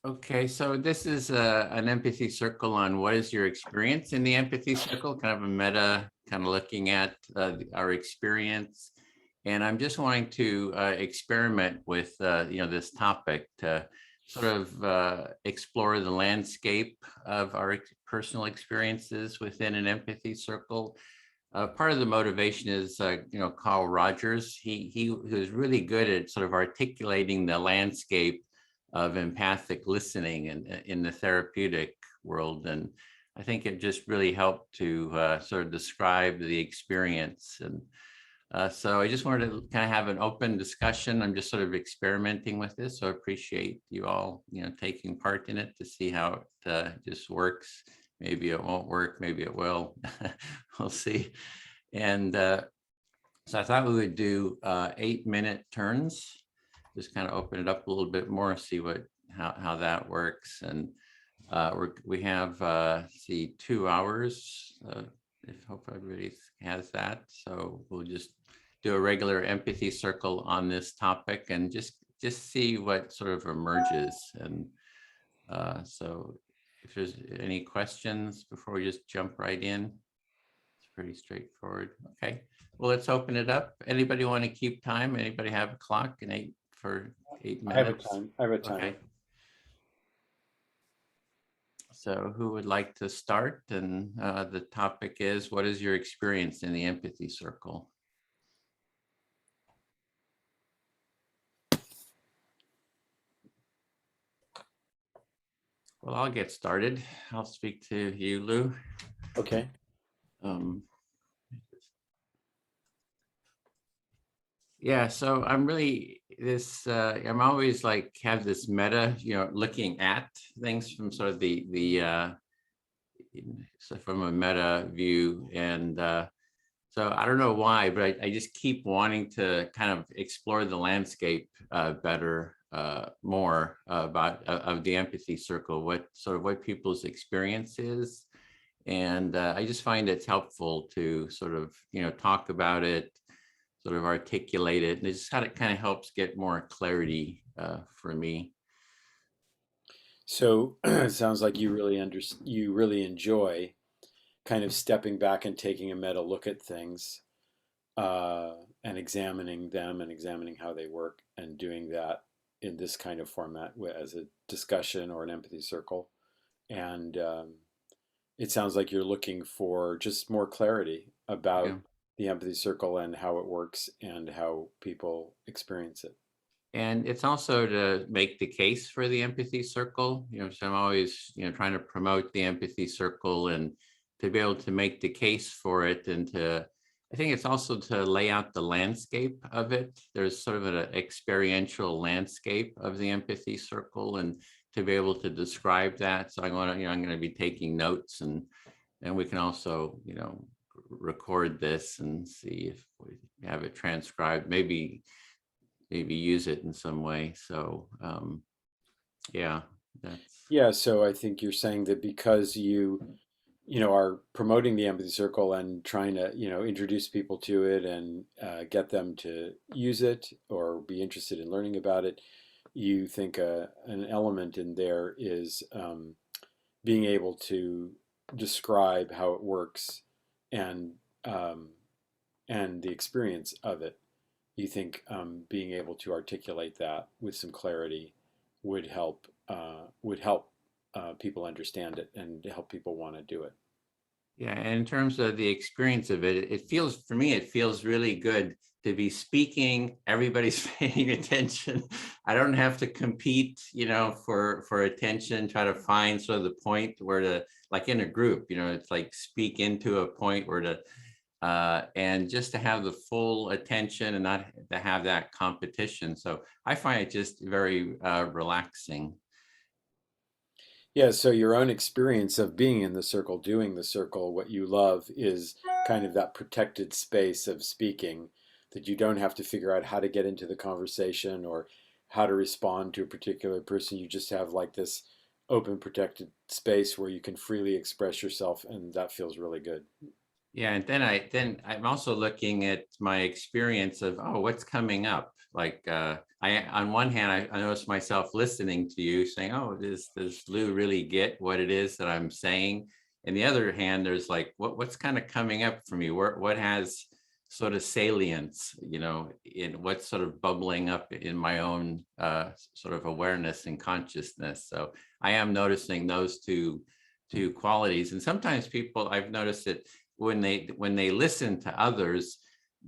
Okay, so this is an empathy circle on what is your experience in the empathy circle, kind of a meta, kind of looking at our experience. And I'm just wanting to experiment with, this topic to sort of explore the landscape of our personal experiences within an empathy circle. Part of the motivation is, Carl Rogers. He was really good at sort of articulating the landscape of empathic listening in the therapeutic world. And I think it just really helped to sort of describe the experience. And so I just wanted to kind of have an open discussion. I'm just sort of experimenting with this. So I appreciate you all, taking part in it to see how it just works. Maybe it won't work, maybe it will. We'll see. And so I thought we would do 8-minute turns. Just kind of open it up a little bit more, see how that works. And we have 2 hours. I hope everybody has that. So we'll just do a regular empathy circle on this topic and just see what sort of emerges. And so if there's any questions before we just jump right in, it's pretty straightforward. Okay, well, let's open it up. Anybody want to keep time? Anybody have a clock and 8 minutes? I have a time. Okay. So who would like to start? And the topic is, what is your experience in the empathy circle? Well, I'll get started. I'll speak to you, Lou. Okay. Yeah, so I'm really I'm always like have this meta, looking at things from sort of so from a meta view. And so I don't know why, but I just keep wanting to kind of explore the landscape better, more about of the empathy circle, what people's experience is. And I just find it's helpful to sort of, talk about it, sort of articulate it. And it's how it kind of helps get more clarity for me. So it sounds like you really enjoy kind of stepping back and taking a meta look at things, and examining them and examining how they work, and doing that in this kind of format as a discussion or an empathy circle. And it sounds like you're looking for just more clarity about Yeah. the empathy circle and how it works and how people experience it. And it's also to make the case for the empathy circle, so I'm always, trying to promote the empathy circle and to be able to make the case for it. And I think it's also to lay out the landscape of it. There's sort of an experiential landscape of the empathy circle, and to be able to describe that. So I'm going to be taking notes, and we can also, record this and see if we have it transcribed, maybe use it in some way. So yeah, So I think you're saying that because you are promoting the empathy circle and trying to introduce people to it and get them to use it or be interested in learning about it, you think an element in there is being able to describe how it works and um, and the experience of it. You think being able to articulate that with some clarity would help people understand it and help people want to do it. yeah. And in terms of the experience of it, for me, it feels really good to be speaking. Everybody's paying attention. I don't have to compete, for attention, try to find sort of the point where to, like in a group, it's like speak into a point where to and just to have the full attention and not to have that competition. So I find it just very relaxing. Yeah, so your own experience of being in the circle, doing the circle, what you love is kind of that protected space of speaking, that you don't have to figure out how to get into the conversation or how to respond to a particular person. You just have like this open, protected space where you can freely express yourself, and that feels really good. Yeah, and then I'm also looking at my experience of, oh, what's coming up? like on one hand, I notice myself listening to you saying, oh, does Lou really get what it is that I'm saying? And the other hand, there's like, what's kind of coming up for me? What has sort of salience, in what's sort of bubbling up in my own sort of awareness and consciousness. So I am noticing those two qualities. And sometimes people, I've noticed that when they listen to others,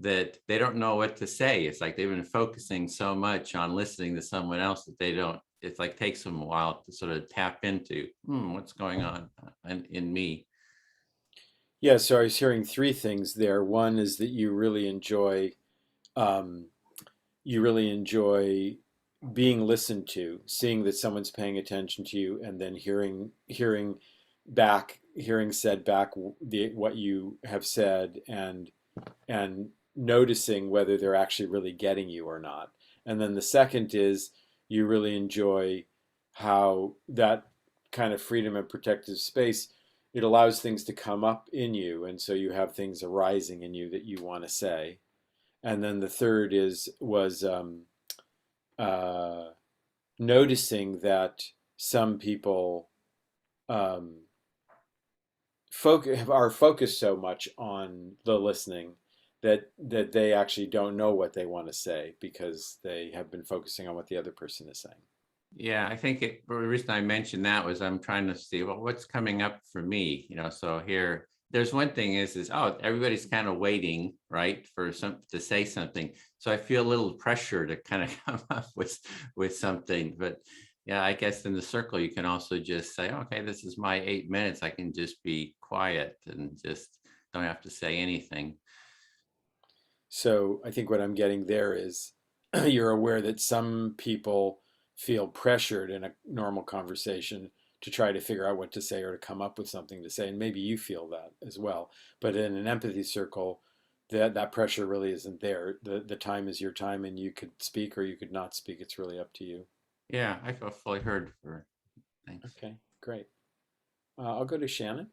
that they don't know what to say. It's like they've been focusing so much on listening to someone else that they don't, it's like takes them a while to sort of tap into what's going on in me. Yeah, so I was hearing three things there. One is that um, you really enjoy being listened to, seeing that someone's paying attention to you, and then hearing said back what you have said, and noticing whether they're actually really getting you or not. And then the second is you really enjoy how that kind of freedom and protective space, it allows things to come up in you, and so you have things arising in you that you want to say. And then the third was uh, noticing that some people um, are focused so much on the listening that they actually don't know what they want to say because they have been focusing on what the other person is saying. Yeah, I think the reason I mentioned that was I'm trying to see, well, what's coming up for me, so here, there's one thing is, oh, everybody's kind of waiting, right, for some to say something. So I feel a little pressure to kind of come up with something. But yeah, I guess in the circle, you can also just say, okay, this is my 8 minutes. I can just be quiet and just don't have to say anything. So I think what I'm getting there is you're aware that some people feel pressured in a normal conversation to try to figure out what to say or to come up with something to say. And maybe you feel that as well. But in an empathy circle, that pressure really isn't there. The time is your time, and you could speak or you could not speak. It's really up to you. Yeah, I feel fully heard for thanks. Okay, great. I'll go to Shannon.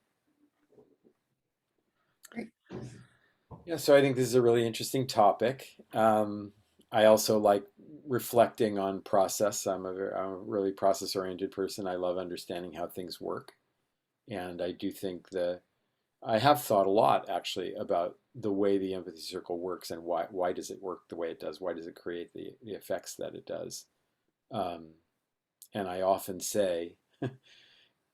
Great. Yeah, so I think this is a really interesting topic. I also like reflecting on process. I'm a really process-oriented person. I love understanding how things work. And I do think that I have thought a lot actually about the way the empathy circle works and why does it work the way it does? Why does it create the effects that it does? Um, and I often say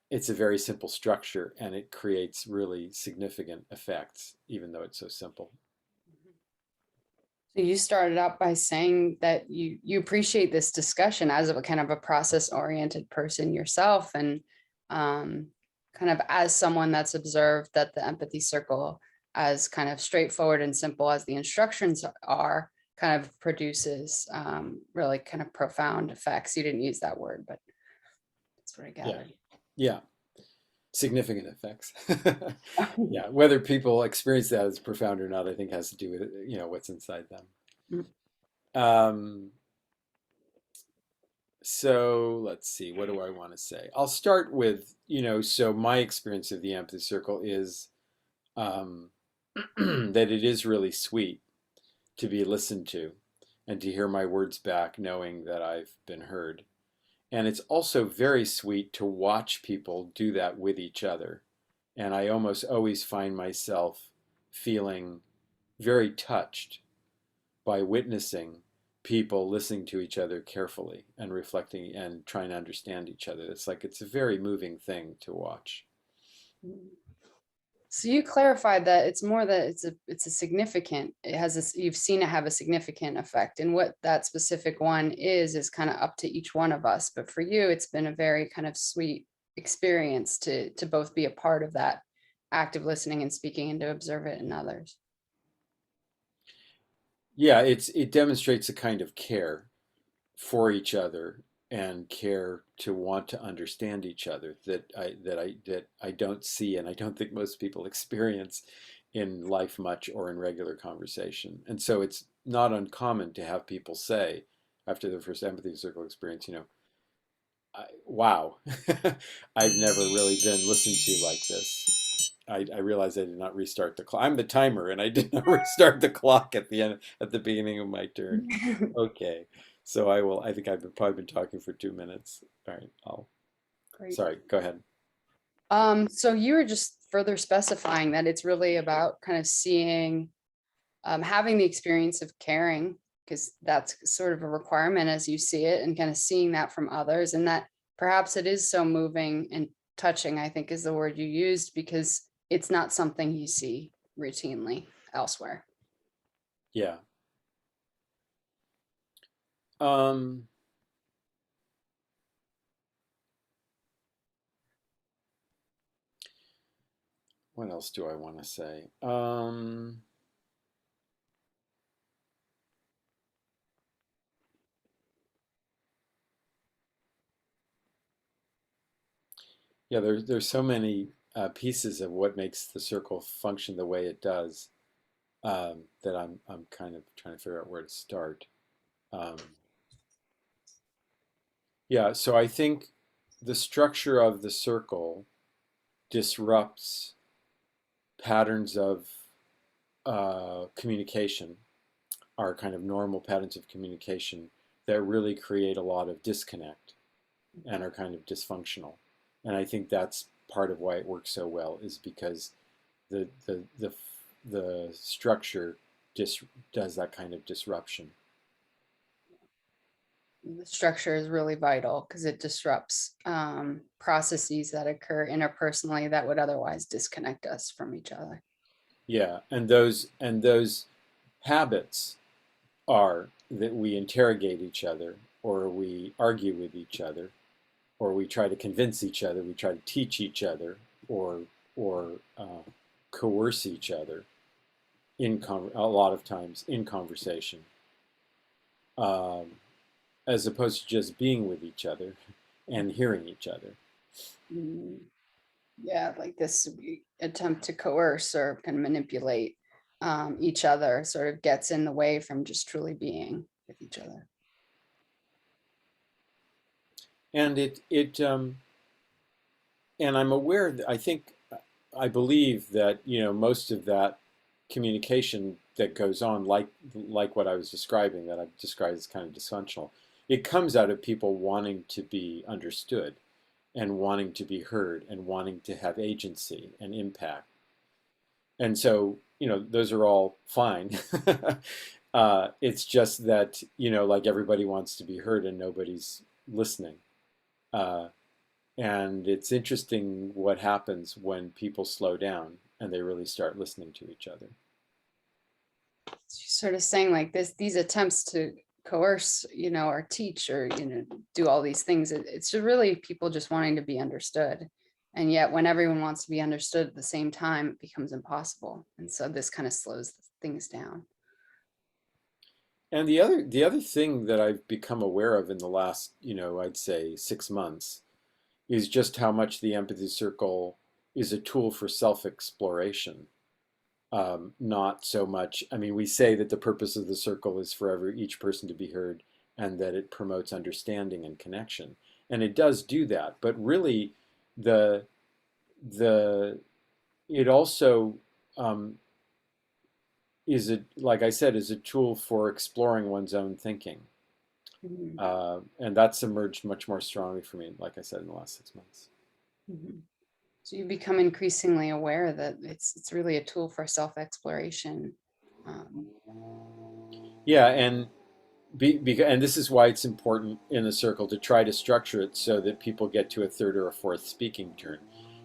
it's a very simple structure and it creates really significant effects, even though it's so simple. So you started out by saying that you appreciate this discussion as a kind of a process-oriented person yourself, and kind of as someone that's observed that the empathy circle, as kind of straightforward and simple as the instructions are, kind of produces really kind of profound effects. You didn't use that word, but that's what I gathered. Yeah, significant effects. Yeah, whether people experience that as profound or not, I think has to do with what's inside them. Um, so let's see, what do I want to say? I'll start with so my experience of the empathy circle is that it is really sweet to be listened to and to hear my words back, knowing that I've been heard. And it's also very sweet to watch people do that with each other. And I almost always find myself feeling very touched by witnessing people listening to each other carefully and reflecting and trying to understand each other. It's a very moving thing to watch. So you clarified that it's more that it's a significant, it has this, you've seen it have a significant effect, and what that specific one is kind of up to each one of us. But for you, it's been a very kind of sweet experience to both be a part of that active listening and speaking and to observe it in others. Yeah, it demonstrates a kind of care for each other and care to want to understand each other that I don't see, and I don't think most people experience in life much or in regular conversation. And so it's not uncommon to have people say after their first empathy circle experience, wow, I've never really been listened to like this. I realized I did not restart the clock. I'm the timer, and I did not restart the clock at the end, at the beginning of my turn. Okay, so I will. I think I've probably been talking for 2 minutes. All right, Great. sorry. Go ahead. So you were just further specifying that it's really about kind of seeing, having the experience of caring, because that's sort of a requirement as you see it, and kind of seeing that from others, and that perhaps it is so moving and touching, I think is the word you used, because it's not something you see routinely elsewhere. Yeah. What else do I want to say? Yeah, there's so many pieces of what makes the circle function the way it does, that I'm kind of trying to figure out where to start. Um, yeah, so I think the structure of the circle disrupts patterns of communication, our kind of normal patterns of communication that really create a lot of disconnect and are kind of dysfunctional. And I think that's part of why it works so well, is because the the the the structure does that kind of disruption. The structure is really vital because it disrupts processes that occur interpersonally that would otherwise disconnect us from each other. Yeah, and those habits are that we interrogate each other, or we argue with each other, or we try to convince each other, we try to teach each other, or coerce each other a lot of times in conversation, um, as opposed to just being with each other and hearing each other. Mm, yeah, like this attempt to coerce or kind of manipulate each other sort of gets in the way from just truly being with each other. And and I'm aware that I believe that most of that communication that goes on, like what I was describing, that I've described as kind of dysfunctional, it comes out of people wanting to be understood and wanting to be heard and wanting to have agency and impact. And so, those are all fine. It's just that, like everybody wants to be heard and nobody's listening. Uh, and it's interesting what happens when people slow down and they really start listening to each other. She's sort of saying like these attempts to coerce, or teach or, do all these things. It's just really people just wanting to be understood. And yet when everyone wants to be understood at the same time, it becomes impossible. And so this kind of slows things down. And the other thing that I've become aware of in the last, I'd say 6 months, is just how much the empathy circle is a tool for self-exploration. Not so much, I mean, we say that the purpose of the circle is for each person to be heard, and that it promotes understanding and connection. And it does do that, but really the it also like I said, is a tool for exploring one's own thinking. Mhm. And that's emerged much more strongly for me, like I said, in the last 6 months. Mhm. So you become increasingly aware that it's really a tool for self-exploration. Yeah, and and this is why it's important in the circle to try to structure it so that people get to a third or a fourth speaking turn,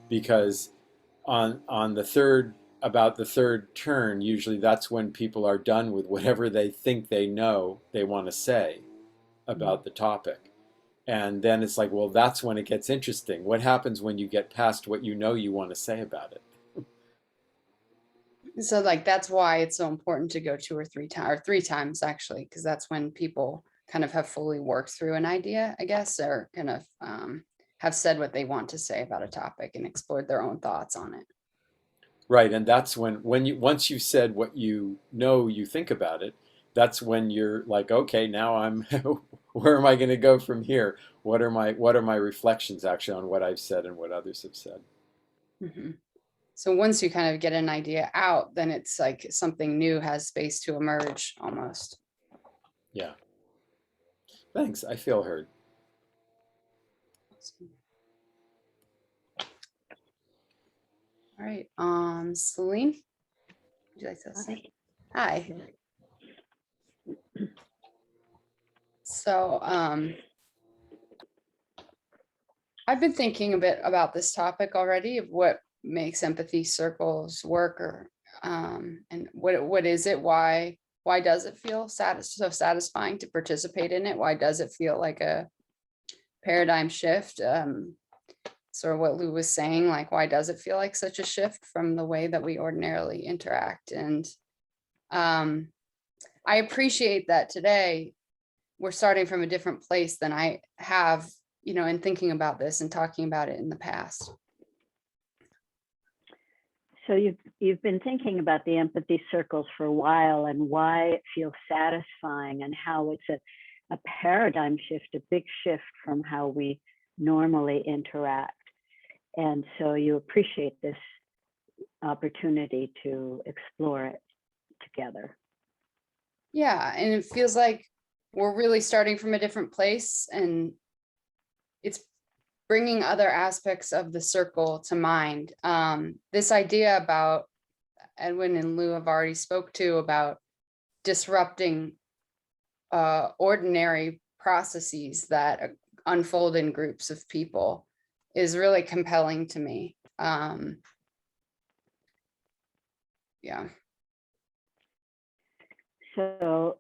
because on about the third turn, usually that's when people are done with whatever they think they know they want to say about the topic. And then it's like, well, that's when it gets interesting. What happens when you get past what you know you want to say about it? So like that's why it's so important to go 2 or 3 times, or 3 times actually, because that's when people kind of have fully worked through an idea, I guess, or kind of have said what they want to say about a topic and explored their own thoughts on it. Right, and that's when you once you've said what you know you think about it, that's when you're like, okay, now I'm where am I going to go from here? What are my reflections actually on what I've said and what others have said? Mhm. So once you kind of get an idea out, then it's like something new has space to emerge almost. Yeah. Thanks. I feel heard. All right, Selene, would you like to say? Hi. So I've been thinking a bit about this topic already of what makes empathy circles work, or and what is it? Why does it feel so satisfying to participate in it? Why does it feel like a paradigm shift? Sort of what Lou was saying, like, why does it feel like such a shift from the way that we ordinarily interact? And I appreciate that today we're starting from a different place than I have, in thinking about this and talking about it in the past. So you've been thinking about the empathy circles for a while and why it feels satisfying and how it's a paradigm shift, a big shift from how we normally interact. And so you appreciate this opportunity to explore it together. Yeah, and it feels like we're really starting from a different place, and it's bringing other aspects of the circle to mind. This idea about Edwin and Lou have already spoke to about disrupting ordinary processes that unfold in groups of people is really compelling to me. Yeah. So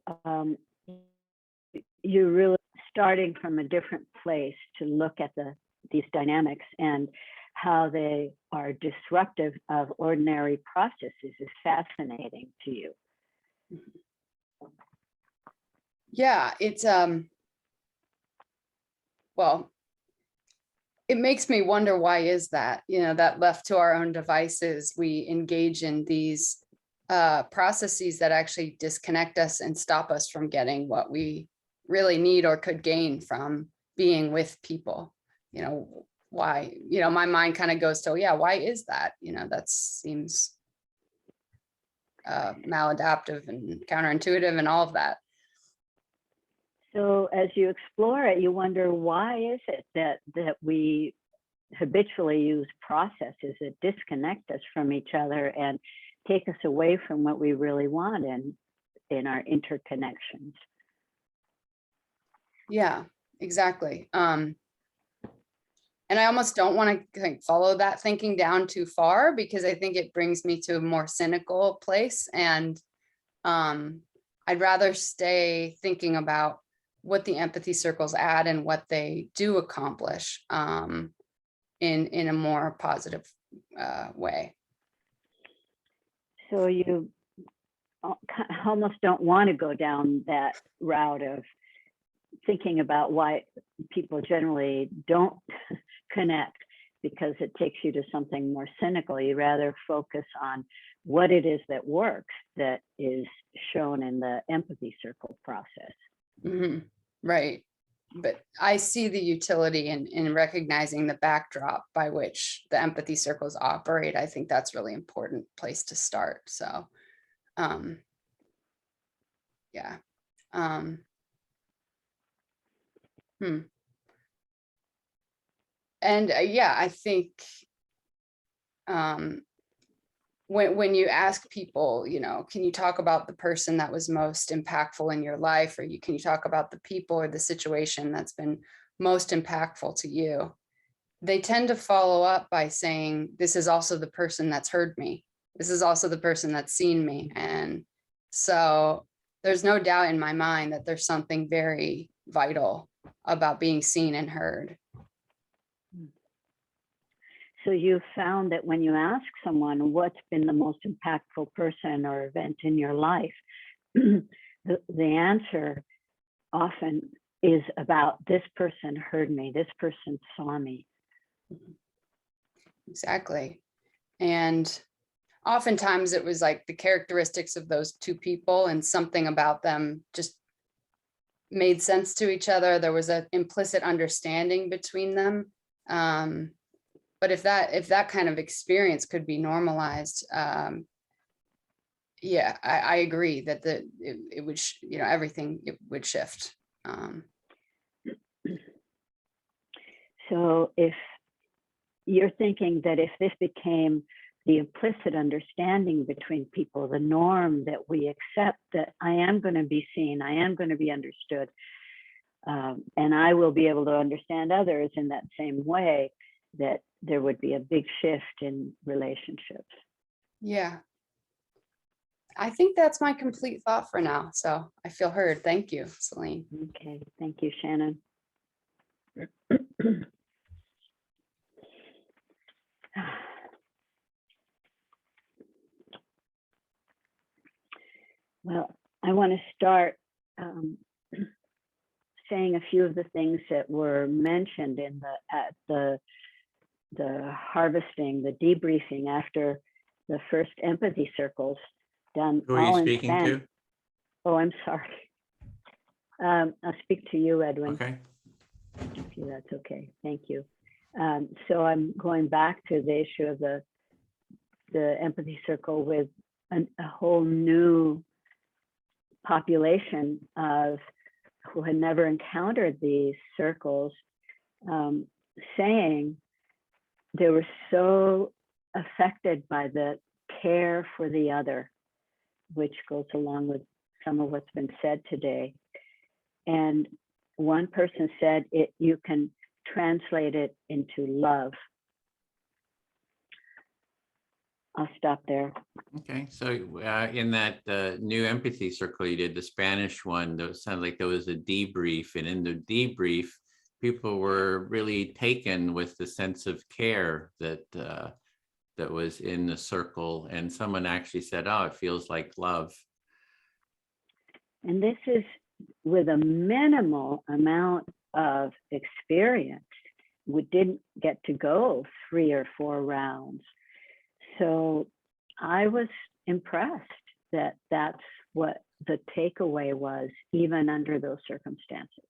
you're really starting from a different place to look at these dynamics and how they are disruptive of ordinary processes is fascinating to you. Yeah, it's well, it makes me wonder, why is that? That left to our own devices, we engage in these processes that actually disconnect us and stop us from getting what we really need or could gain from being with people. Why? My mind kind of goes to, yeah, why is that? That seems maladaptive and counterintuitive and all of that. So as you explore it, you wonder, why is it that we habitually use processes that disconnect us from each other and take us away from what we really want in our interconnections? Yeah, exactly. And I almost don't want to follow that thinking down too far, because I think it brings me to a more cynical place. And I'd rather stay thinking about what the empathy circles add and what they do accomplish in a more positive way. So you almost don't want to go down that route of thinking about why people generally don't connect, because it takes you to something more cynical. You rather focus on what it is that works, that is shown in the empathy circle process. Mm-hmm. Right. But I see the utility in recognizing the backdrop by which the empathy circles operate. I think that's really important place to start. So, yeah. And yeah, I think when you ask people, can you talk about the person that was most impactful in your life, or can you talk about the people or the situation that's been most impactful to you? They tend to follow up by saying, this is also the person that's heard me. This is also the person that's seen me. And so there's no doubt in my mind that there's something very vital about being seen and heard. So you found that when you ask someone what's been the most impactful person or event in your life, the answer often is about, this person heard me, this person saw me. Exactly. And oftentimes it was like the characteristics of those two people, and something about them just made sense to each other. There was an implicit understanding between them. But if that kind of experience could be normalized, yeah, I agree that it would, everything, it would shift. So if you're thinking that if this became the implicit understanding between people, the norm that we accept that I am going to be seen, I am going to be understood, and I will be able to understand others in that same way, that there would be a big shift in relationships. Yeah. I think that's my complete thought for now. So I feel heard. Thank you, Selene. Okay, thank you, Shannon. Well, I want to start saying a few of the things that were mentioned in the harvesting, the debriefing after the first empathy circles done. Who are you all in speaking Spanish. to? Oh, I'm sorry. I'll speak to you, Edwin. Okay. Okay, that's okay. Thank you. So I'm going back to the issue of the empathy circle with a whole new population of who had never encountered these circles, saying they were so affected by the care for the other, which goes along with some of what's been said today. And one person said you can translate it into love. I'll stop there. Okay, so in that new empathy circle you did, the Spanish one, that sounded like there was a debrief, and in the debrief, people were really taken with the sense of care that that was in the circle, and someone actually said, "Oh, it feels like love." And this is with a minimal amount of experience. We didn't get to go 3 or 4 rounds. So I was impressed that that's what the takeaway was, even under those circumstances.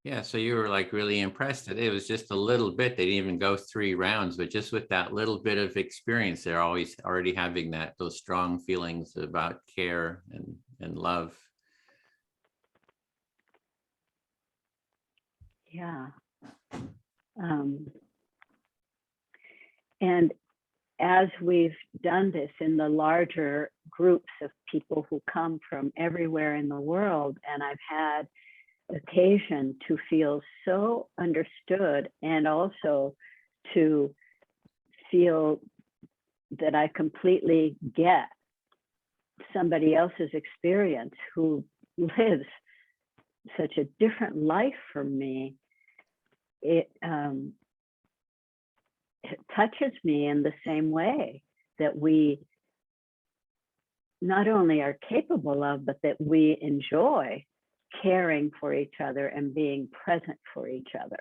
Yeah, so you were like really impressed that it was just a little bit. They didn't even go 3 rounds, but just with that little bit of experience, they're always already having those strong feelings about care and love. Yeah. And as we've done this in the larger groups of people who come from everywhere in the world, and I've had occasion to feel so understood, and also to feel that I completely get somebody else's experience who lives such a different life from me, it touches me in the same way that we not only are capable of, but that we enjoy caring for each other and being present for each other.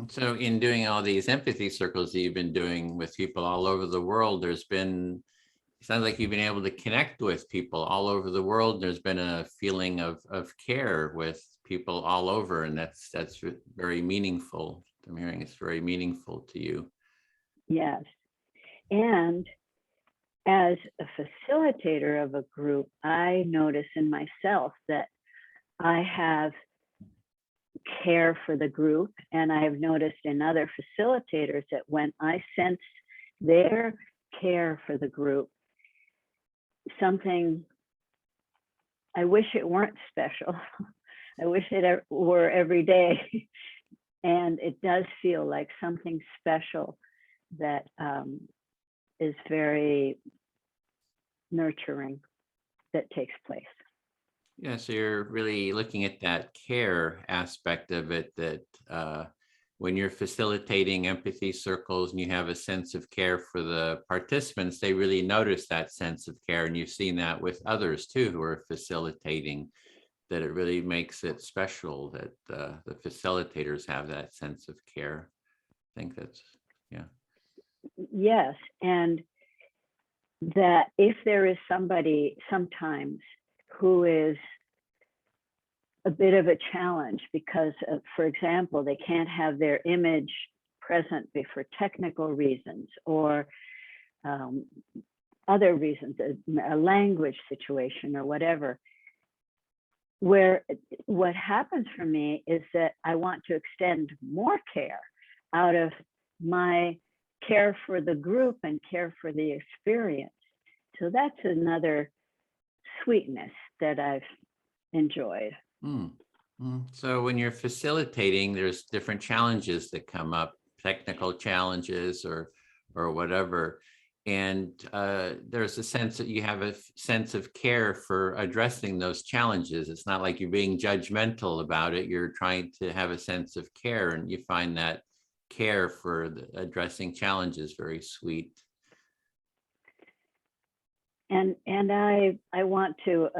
So in doing all these empathy circles that you've been doing with people all over the world, it sounds like you've been able to connect with people all over the world. There's been a feeling of care with people all over, and that's very meaningful. I'm hearing it's very meaningful to you. Yes. And as a facilitator of a group, I notice in myself that I have care for the group, and I have noticed in other facilitators that when I sense their care for the group, something, I wish it weren't special. I wish it were every day. And it does feel like something special that is very nurturing that takes place. Yeah, so you're really looking at that care aspect of it, that when you're facilitating empathy circles and you have a sense of care for the participants, they really notice that sense of care. And you've seen that with others too who are facilitating, that it really makes it special that the facilitators have that sense of care. I think that's, yeah. Yes, and that if there is somebody sometimes who is a bit of a challenge because, for example, they can't have their image present for technical reasons or other reasons, a language situation or whatever, where what happens for me is that I want to extend more care out of my care for the group and care for the experience. So that's another sweetness that I've enjoyed. So when you're facilitating, there's different challenges that come up, technical challenges or whatever. And there's a sense that you have a sense of care for addressing those challenges. It's not like you're being judgmental about it. You're trying to have a sense of care, and you find that care for addressing challenges very sweet. And I want to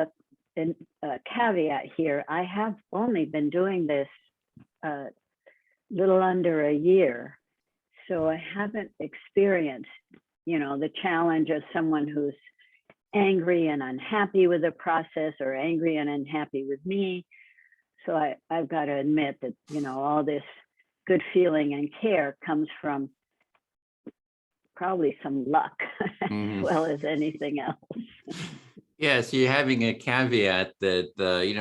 caveat here. I have only been doing this little under a year, so I haven't experienced, the challenge of someone who's angry and unhappy with the process or angry and unhappy with me. So I've got to admit that, all this good feeling and care comes from probably some luck as well as anything else. Yeah, so you're having a caveat that,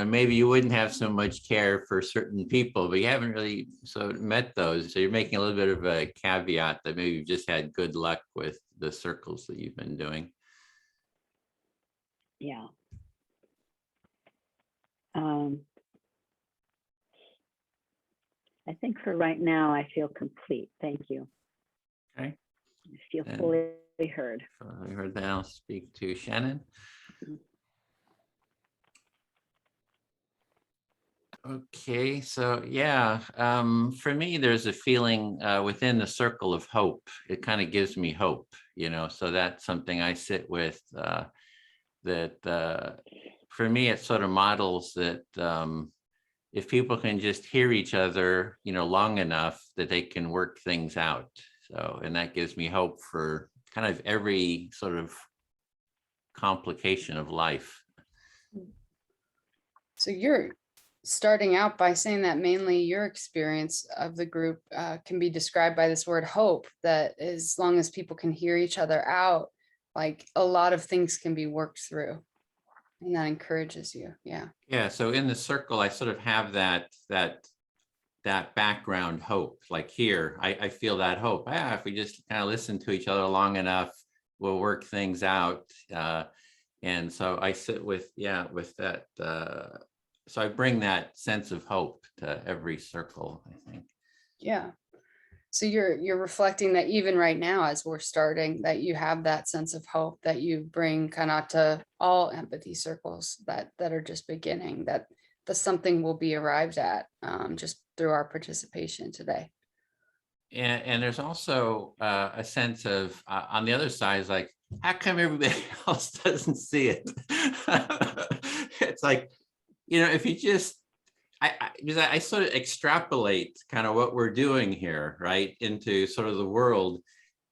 maybe you wouldn't have so much care for certain people, but you haven't really met those. So you're making a little bit of a caveat that maybe you've just had good luck with the circles that you've been doing. Yeah. I think for right now, I feel complete. Thank you. Okay. I feel fully heard. I heard that. I'll speak to Shannon. Okay, so yeah, for me, there's a feeling within the circle of hope. It kind of gives me hope, so that's something I sit with, that for me, it sort of models that if people can just hear each other, long enough that they can work things out. So, and that gives me hope for kind of every sort of complication of life. So you're starting out by saying that mainly your experience of the group can be described by this word hope, that as long as people can hear each other out, like a lot of things can be worked through. And that encourages you. Yeah. Yeah. So in the circle, I sort of have that background hope. Like here, I feel that hope. If we just kind of listen to each other long enough, we'll work things out. And so I sit with that. So I bring that sense of hope to every circle, I think. Yeah. So you're reflecting that even right now, as we're starting, that you have that sense of hope that you bring kind of to all empathy circles that are just beginning, that something will be arrived at just through our participation today. And there's also a sense of on the other side is like, how come everybody else doesn't see it? It's like, if you just, because I sort of extrapolate kind of what we're doing here, right, into sort of the world.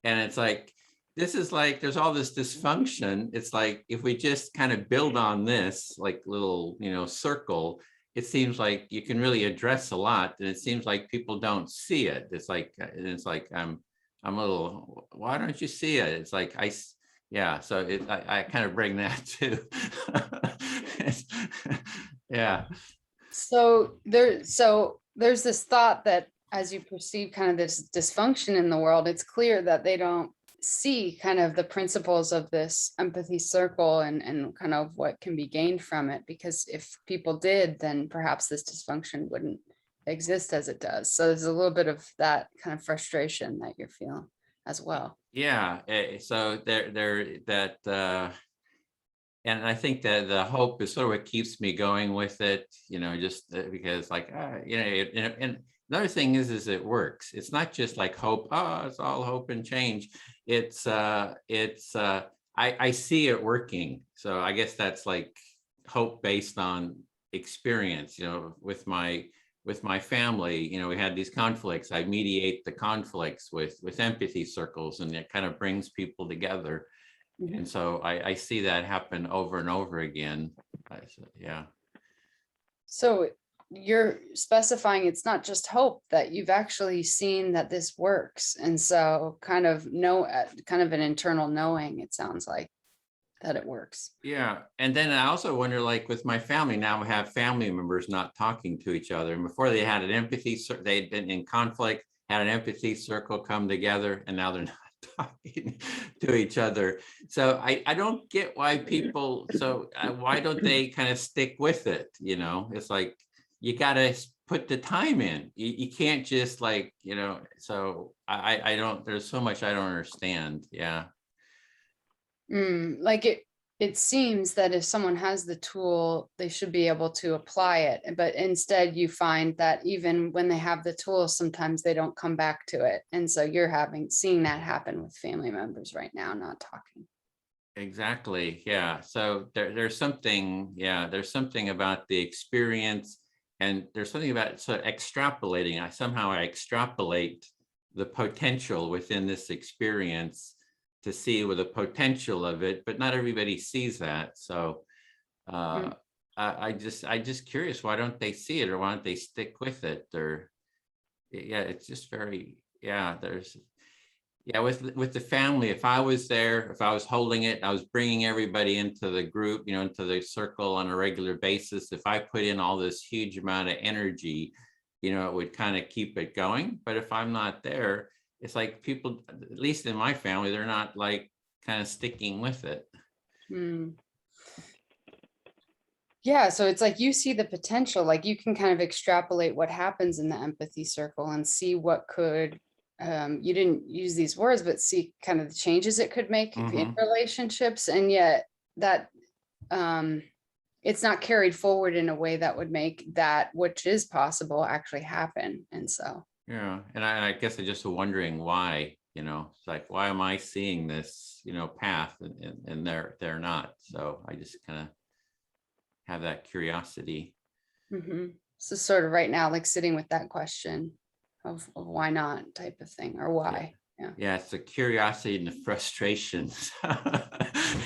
And it's like, this is like, there's all this dysfunction. It's like, if we just kind of build on this, like little, circle, it seems like you can really address a lot. And it seems like people don't see it. It's like, I'm a little, why don't you see it? It's like, so I kind of bring that too. Yeah. So there's this thought that as you perceive kind of this dysfunction in the world, it's clear that they don't see kind of the principles of this empathy circle and kind of what can be gained from it. Because if people did, then perhaps this dysfunction wouldn't exist as it does. So there's a little bit of that kind of frustration that you're feeling as well. Yeah. So and I think that the hope is sort of what keeps me going with it, just because and another thing is it works. It's not just like hope. Oh, it's all hope and change. I see it working. So I guess that's like hope based on experience, with my family, we had these conflicts. I mediate the conflicts with empathy circles, and it kind of brings people together. And so I see that happen over and over again. Yeah. So you're specifying it's not just hope, that you've actually seen that this works. And so kind of an internal knowing, it sounds like, that it works. Yeah. And then I also wonder, like with my family now, we have family members not talking to each other. And before they had an empathy, they'd been in conflict, had an empathy circle come together, and now they're not talking to each other. So I don't get why people, why don't they kind of stick with it? You know, it's like, you got to put the time in. You can't just like, you know, so I don't, there's so much I don't understand. Yeah. Like it seems that if someone has the tool, they should be able to apply it. But instead you find that even when they have the tool, sometimes they don't come back to it. And so you're seeing that happen with family members right now, not talking. Exactly. Yeah. So there's something, there's something about the experience, and there's something about extrapolating. I extrapolate the potential within this experience to see with the potential of it, but not everybody sees that. So I just curious, why don't they see it, or why don't they stick with it? Or it's just very, with the family, if I was there, if I was holding it, I was bringing everybody into the group, you know, into the circle on a regular basis. If I put in all this huge amount of energy, you know, it would kind of keep it going. But if I'm not there, it's like people, at least in my family, they're not like kind of sticking with it. Yeah, so it's like you see the potential, like you can kind of extrapolate what happens in the empathy circle and see what could, you didn't use these words, but see kind of the changes it could make in relationships. And yet that it's not carried forward in a way that would make that which is possible actually happen. And so. Yeah, and I guess I'm just wondering why, you know, it's like, why am I seeing this, you know, path and they're not. So I just kind of have that curiosity. So sort of right now, like sitting with that question of why not type of thing, or why. Yeah, it's the curiosity and the frustration.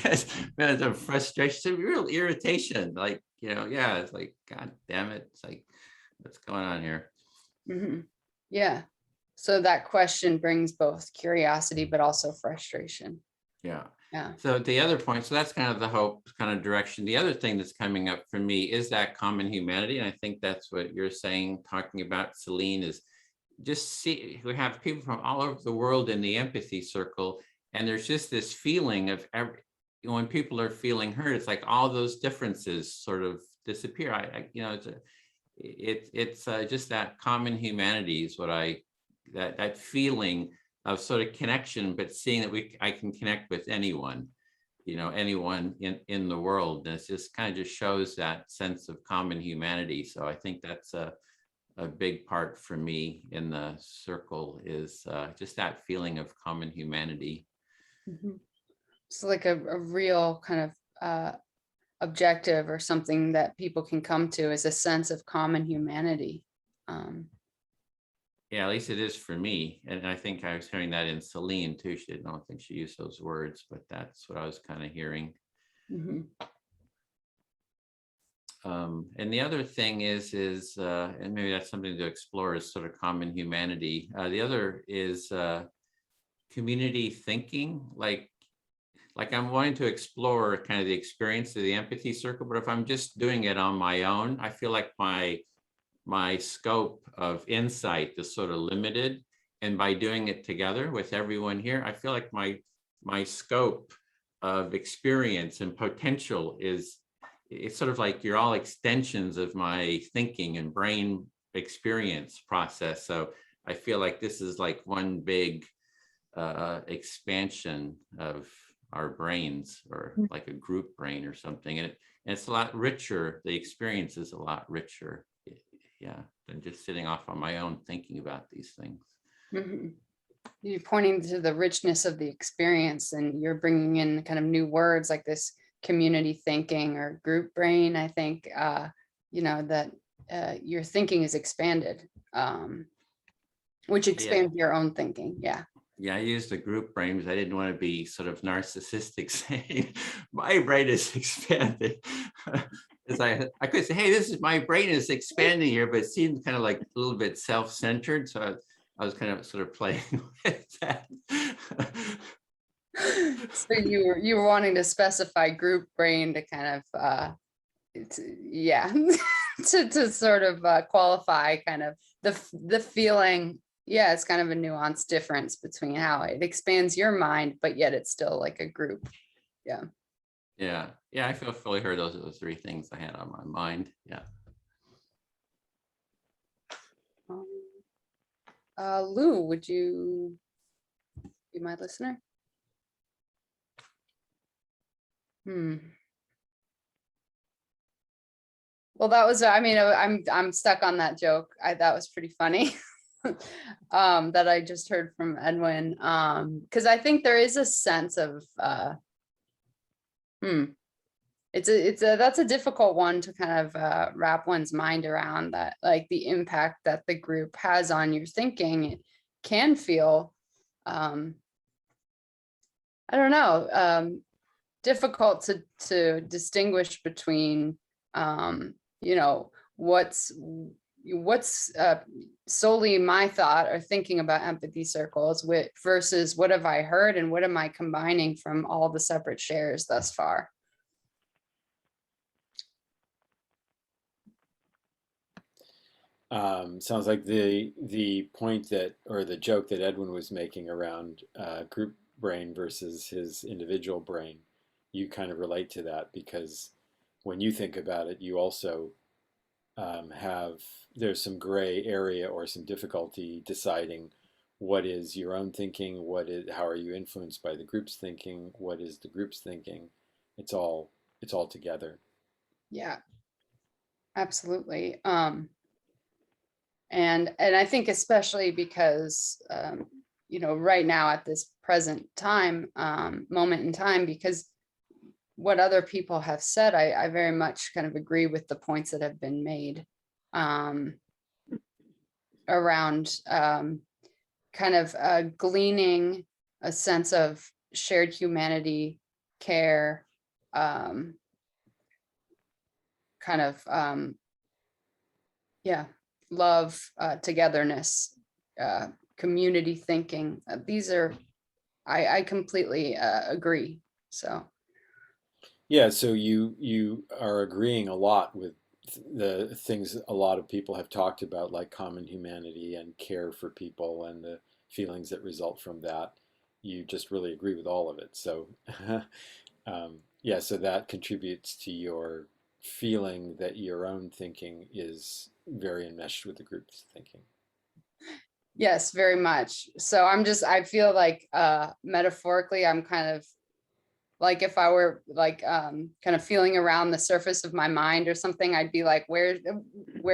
It's a frustration, real irritation. Like, you know, it's like, God damn it. It's like, what's going on here? Yeah. So that question brings both curiosity, but also frustration. Yeah. Yeah. So the other point, so that's kind of the hope kind of direction. The other thing that's coming up for me is that common humanity. And I think that's what you're saying, talking about, Selene, is just see, we have people from all over the world in the empathy circle. And there's just this feeling of when people are feeling hurt, it's like all those differences sort of disappear. You know, it's just that common humanity is what that feeling of sort of connection, but seeing that I can connect with anyone, you know, anyone in the world. And it just kind of just shows that sense of common humanity. So I think that's a big part for me in the circle, is just that feeling of common humanity. So like a real kind of objective, or something that people can come to, is a sense of common humanity. Yeah, at least it is for me. And I think I was hearing that in Selene too. I don't think she used those words, but that's what I was kind of hearing. And the other thing is, and maybe that's something to explore, is sort of common humanity. The other is community thinking. Like I'm wanting to explore kind of the experience of the empathy circle, but if I'm just doing it on my own, I feel like my scope of insight is sort of limited. And by doing it together with everyone here, I feel like my scope of experience and potential it's sort of like you're all extensions of my thinking and brain experience process. So I feel like this is like one big expansion of our brains, or like a group brain or something. And it's a lot richer. The experience is a lot richer, than just sitting off on my own thinking about these things. You're pointing to the richness of the experience, and you're bringing in kind of new words like this community thinking or group brain. I think, you know, that your thinking is expanded, which expands your own thinking. Yeah. Yeah, I used the group brain because I didn't want to be sort of narcissistic saying my brain is expanding. As I could say, hey, this is my brain is expanding here, but it seemed kind of like a little bit self-centered. So I was kind of sort of playing with that. So you were wanting to specify group brain to kind of yeah, to sort of qualify kind of the feeling. Yeah, it's kind of a nuanced difference between how it expands your mind, but yet it's still like a group. Yeah. Yeah. Yeah. I feel fully heard. Those are the three things I had on my mind. Yeah. Lou, would you be my listener? Well, that was, I mean, I'm stuck on that joke. That was pretty funny. That I just heard from Edwin. Because I think there is a sense of that's a difficult one to kind of wrap one's mind around, that like the impact that the group has on your thinking. It can feel I don't know, difficult to distinguish between you know, what's solely my thought or thinking about empathy circles versus what have I heard and what am I combining from all the separate shares thus far. Sounds like the point that, or the joke that Edwin was making around group brain versus his individual brain, you kind of relate to that, because when you think about it, you also there's some gray area or some difficulty deciding what is your own thinking, how are you influenced by the group's thinking, what is the group's thinking. It's all together. Yeah, absolutely. And I think especially because you know, right now at this present time, moment in time, because what other people have said, I very much kind of agree with the points that have been made around kind of gleaning a sense of shared humanity, care, kind of yeah, love, togetherness, community thinking. These are, I completely agree. So. Yeah, so you are agreeing a lot with the things a lot of people have talked about, like common humanity and care for people and the feelings that result from that. You just really agree with all of it. So, yeah, so that contributes to your feeling that your own thinking is very enmeshed with the group's thinking. Yes, very much. So I feel like metaphorically, I'm kind of like, if I were like kind of feeling around the surface of my mind or something, I'd be like, where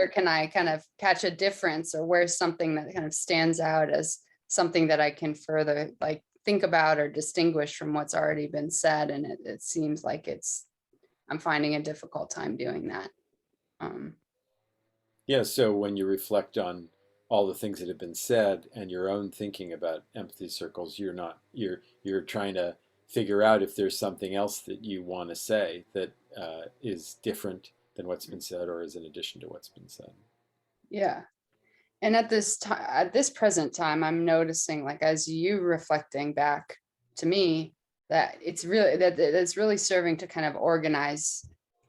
can I kind of catch a difference, or where's something that kind of stands out as something that I can further like think about or distinguish from what's already been said. And it seems like I'm finding a difficult time doing that. Yeah, so when you reflect on all the things that have been said and your own thinking about empathy circles, you're trying to figure out if there's something else that you want to say that is different than what's been said or is in addition to what's been said. Yeah. And at this present time, I'm noticing, like, as you reflecting back to me, that it's really serving to kind of organize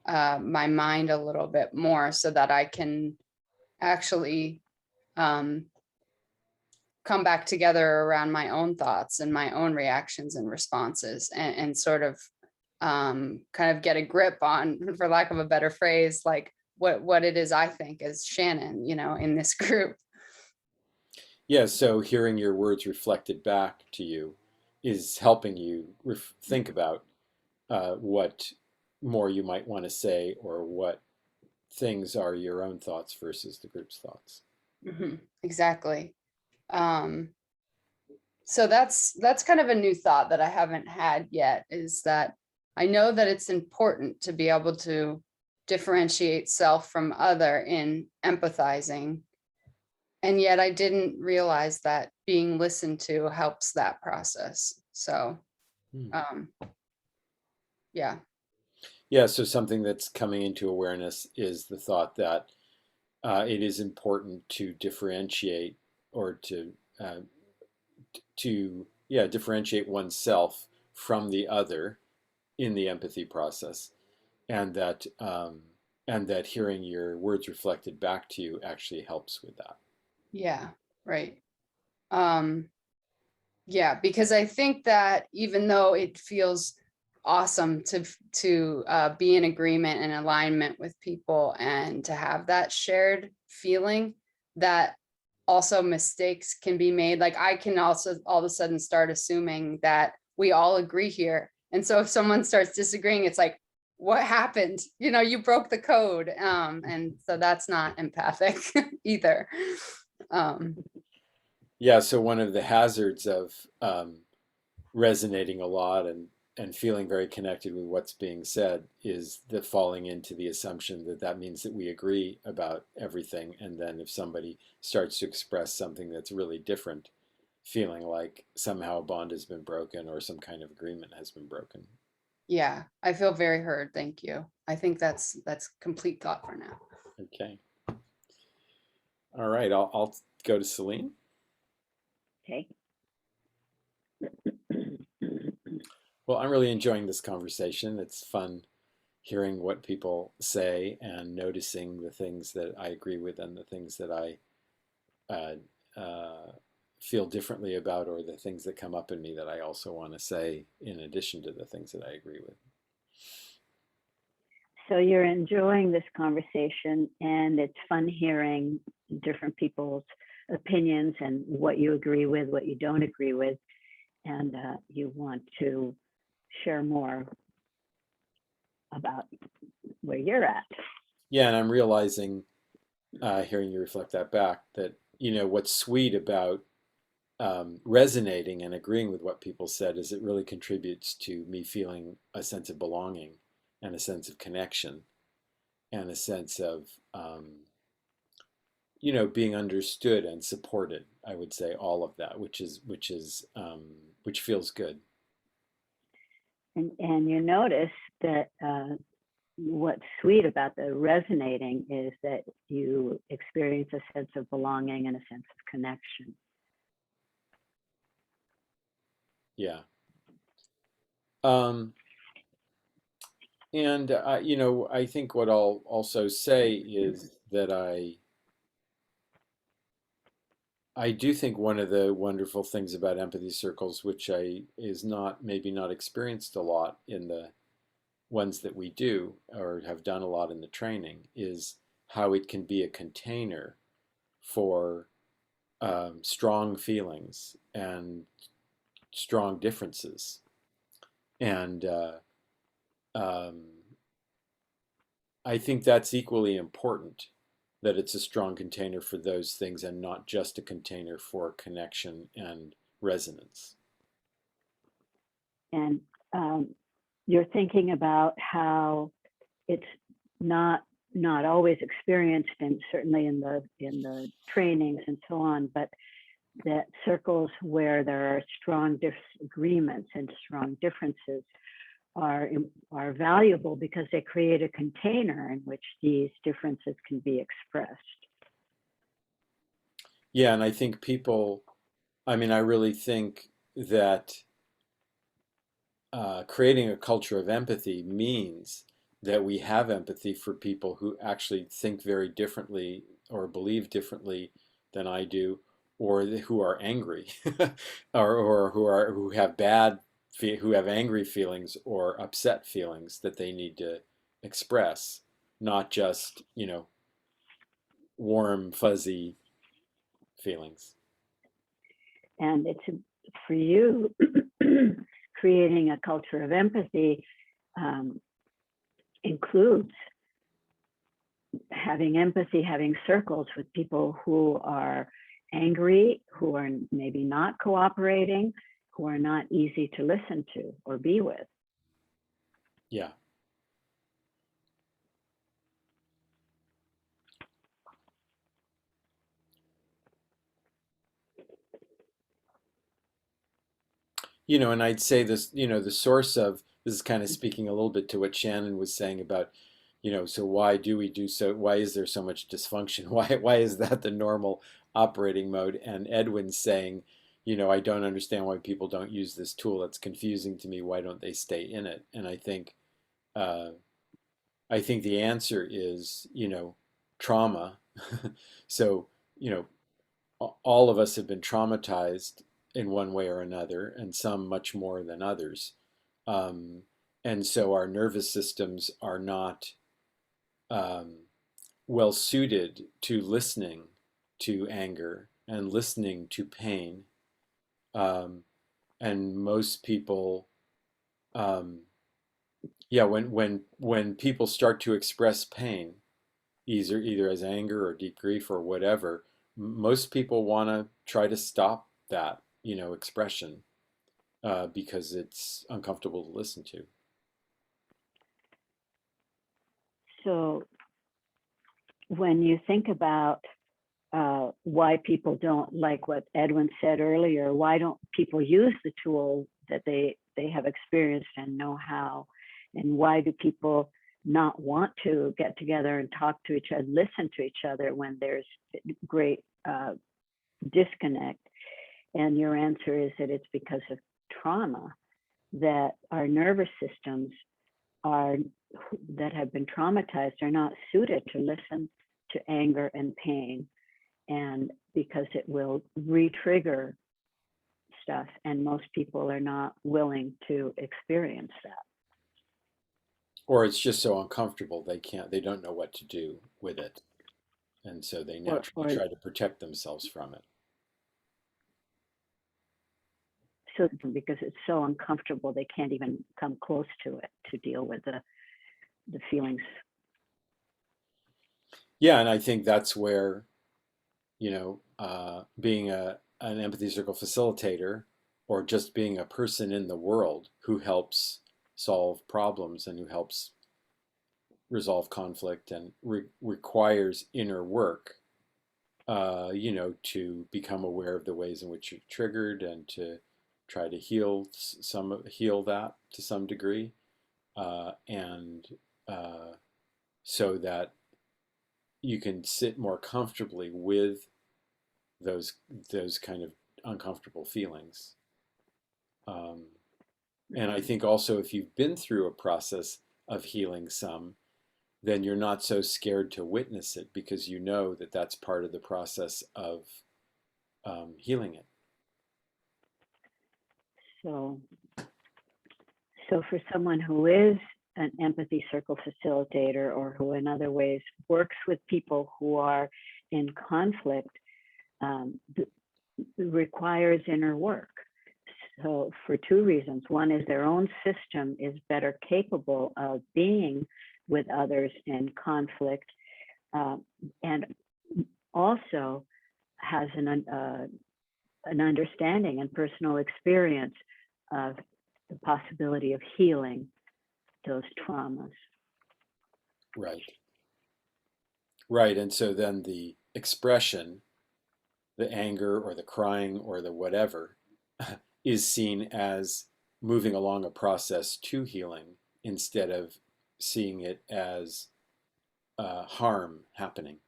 my mind a little bit more, so that I can actually come back together around my own thoughts and my own reactions and responses, and sort of kind of get a grip on, for lack of a better phrase, like what it is I think as Shannon, you know, in this group. Yeah, so hearing your words reflected back to you is helping you think about what more you might want to say, or what things are your own thoughts versus the group's thoughts. Mm-hmm. Exactly. So that's kind of a new thought that I haven't had yet, is that I know that it's important to be able to differentiate self from other in empathizing. And yet I didn't realize that being listened to helps that process. So, Hmm. yeah. Yeah, so something that's coming into awareness is the thought that it is important to differentiate or uh, differentiate oneself from the other in the empathy process, and that hearing your words reflected back to you actually helps with that. Yeah, right. Um, yeah, because I think that even though it feels awesome to be in agreement and alignment with people and to have that shared feeling, that also mistakes can be made. Like I can also all of a sudden start assuming that we all agree here. And so if someone starts disagreeing, it's like, what happened? You know, you broke the code. And so that's not empathic either. Um, Yeah, so one of the hazards of resonating a lot and feeling very connected with what's being said is the falling into the assumption that that means that we agree about everything, and then if somebody starts to express something that's really different, feeling like somehow a bond has been broken or some kind of agreement has been broken. yeah, I feel very heard. Thank you. I think that's complete thought for now. Okay. All right, I'll go to Selene. Okay. Well, I'm really enjoying this conversation. It's fun hearing what people say and noticing the things that I agree with and the things that I uh, feel differently about, or the things that come up in me that I also want to say in addition to the things that I agree with. So you're enjoying this conversation, and it's fun hearing different people's opinions and what you agree with, what you don't agree with, and you want to share more about where you're at. Yeah, and I'm realizing, hearing you reflect that back, that what's sweet about resonating and agreeing with what people said is it really contributes to me feeling a sense of belonging and a sense of connection and a sense of being understood and supported. I would say all of that, which feels good. And you notice that what's sweet about the resonating is that you experience a sense of belonging and a sense of connection. Yeah. And I think what I'll also say is that I do think one of the wonderful things about empathy circles, which is not maybe not experienced a lot in the ones that we do or have done a lot in the training, is how it can be a container for strong feelings and strong differences. And um, I think that's equally important, that it's a strong container for those things and not just a container for connection and resonance. And you're thinking about how it's not always experienced, and certainly in the trainings and so on, but that circles where there are strong disagreements and strong differences are valuable because they create a container in which these differences can be expressed. Yeah, and I think I really think that creating a culture of empathy means that we have empathy for people who actually think very differently or believe differently than I do, or who are angry, or who have angry feelings or upset feelings that they need to express, not just warm fuzzy feelings. And it's for you creating a culture of empathy includes having empathy, having circles with people who are angry, who are maybe not cooperating, who are not easy to listen to or be with. Yeah. And I'd say this, the source of this is kind of speaking a little bit to what Shannon was saying about, so why do we do so? Why is there so much dysfunction? Why is that the normal operating mode? And Edwin's saying, I don't understand why people don't use this tool. It's confusing to me. Why don't they stay in it? And uh, I think the answer is, trauma. So, all of us have been traumatized in one way or another, and some much more than others. Um, and so our nervous systems are not um, well suited to listening to anger and listening to pain. Um, and most people, um, yeah, when people start to express pain, either as anger or deep grief or whatever, most people want to try to stop that, expression because it's uncomfortable to listen to. So when you think about why people don't, like what Edwin said earlier, why don't people use the tool that they have experienced and know how, and why do people not want to get together and talk to each other, listen to each other when there's great disconnect? And your answer is that it's because of trauma, that our nervous systems that have been traumatized are not suited to listen to anger and pain, and because it will re-trigger stuff, and most people are not willing to experience that. Or it's just so uncomfortable they don't know what to do with it. And so they naturally try to protect themselves from it. So because it's so uncomfortable, they can't even come close to it to deal with the feelings. Yeah, and I think that's where, being an empathy circle facilitator, or just being a person in the world who helps solve problems and who helps resolve conflict and requires inner work, to become aware of the ways in which you're triggered and to try to heal that to some degree, and so that you can sit more comfortably with those kind of uncomfortable feelings. And I think also if you've been through a process of healing some, then you're not so scared to witness it because you know that that's part of the process of healing it. So for someone who is an empathy circle facilitator, or who in other ways works with people who are in conflict, requires inner work. So for two reasons. One is their own system is better capable of being with others in conflict, and also has an understanding and personal experience of the possibility of healing those traumas. Right. And so then the expression, the anger or the crying or the whatever, is seen as moving along a process to healing instead of seeing it as harm happening.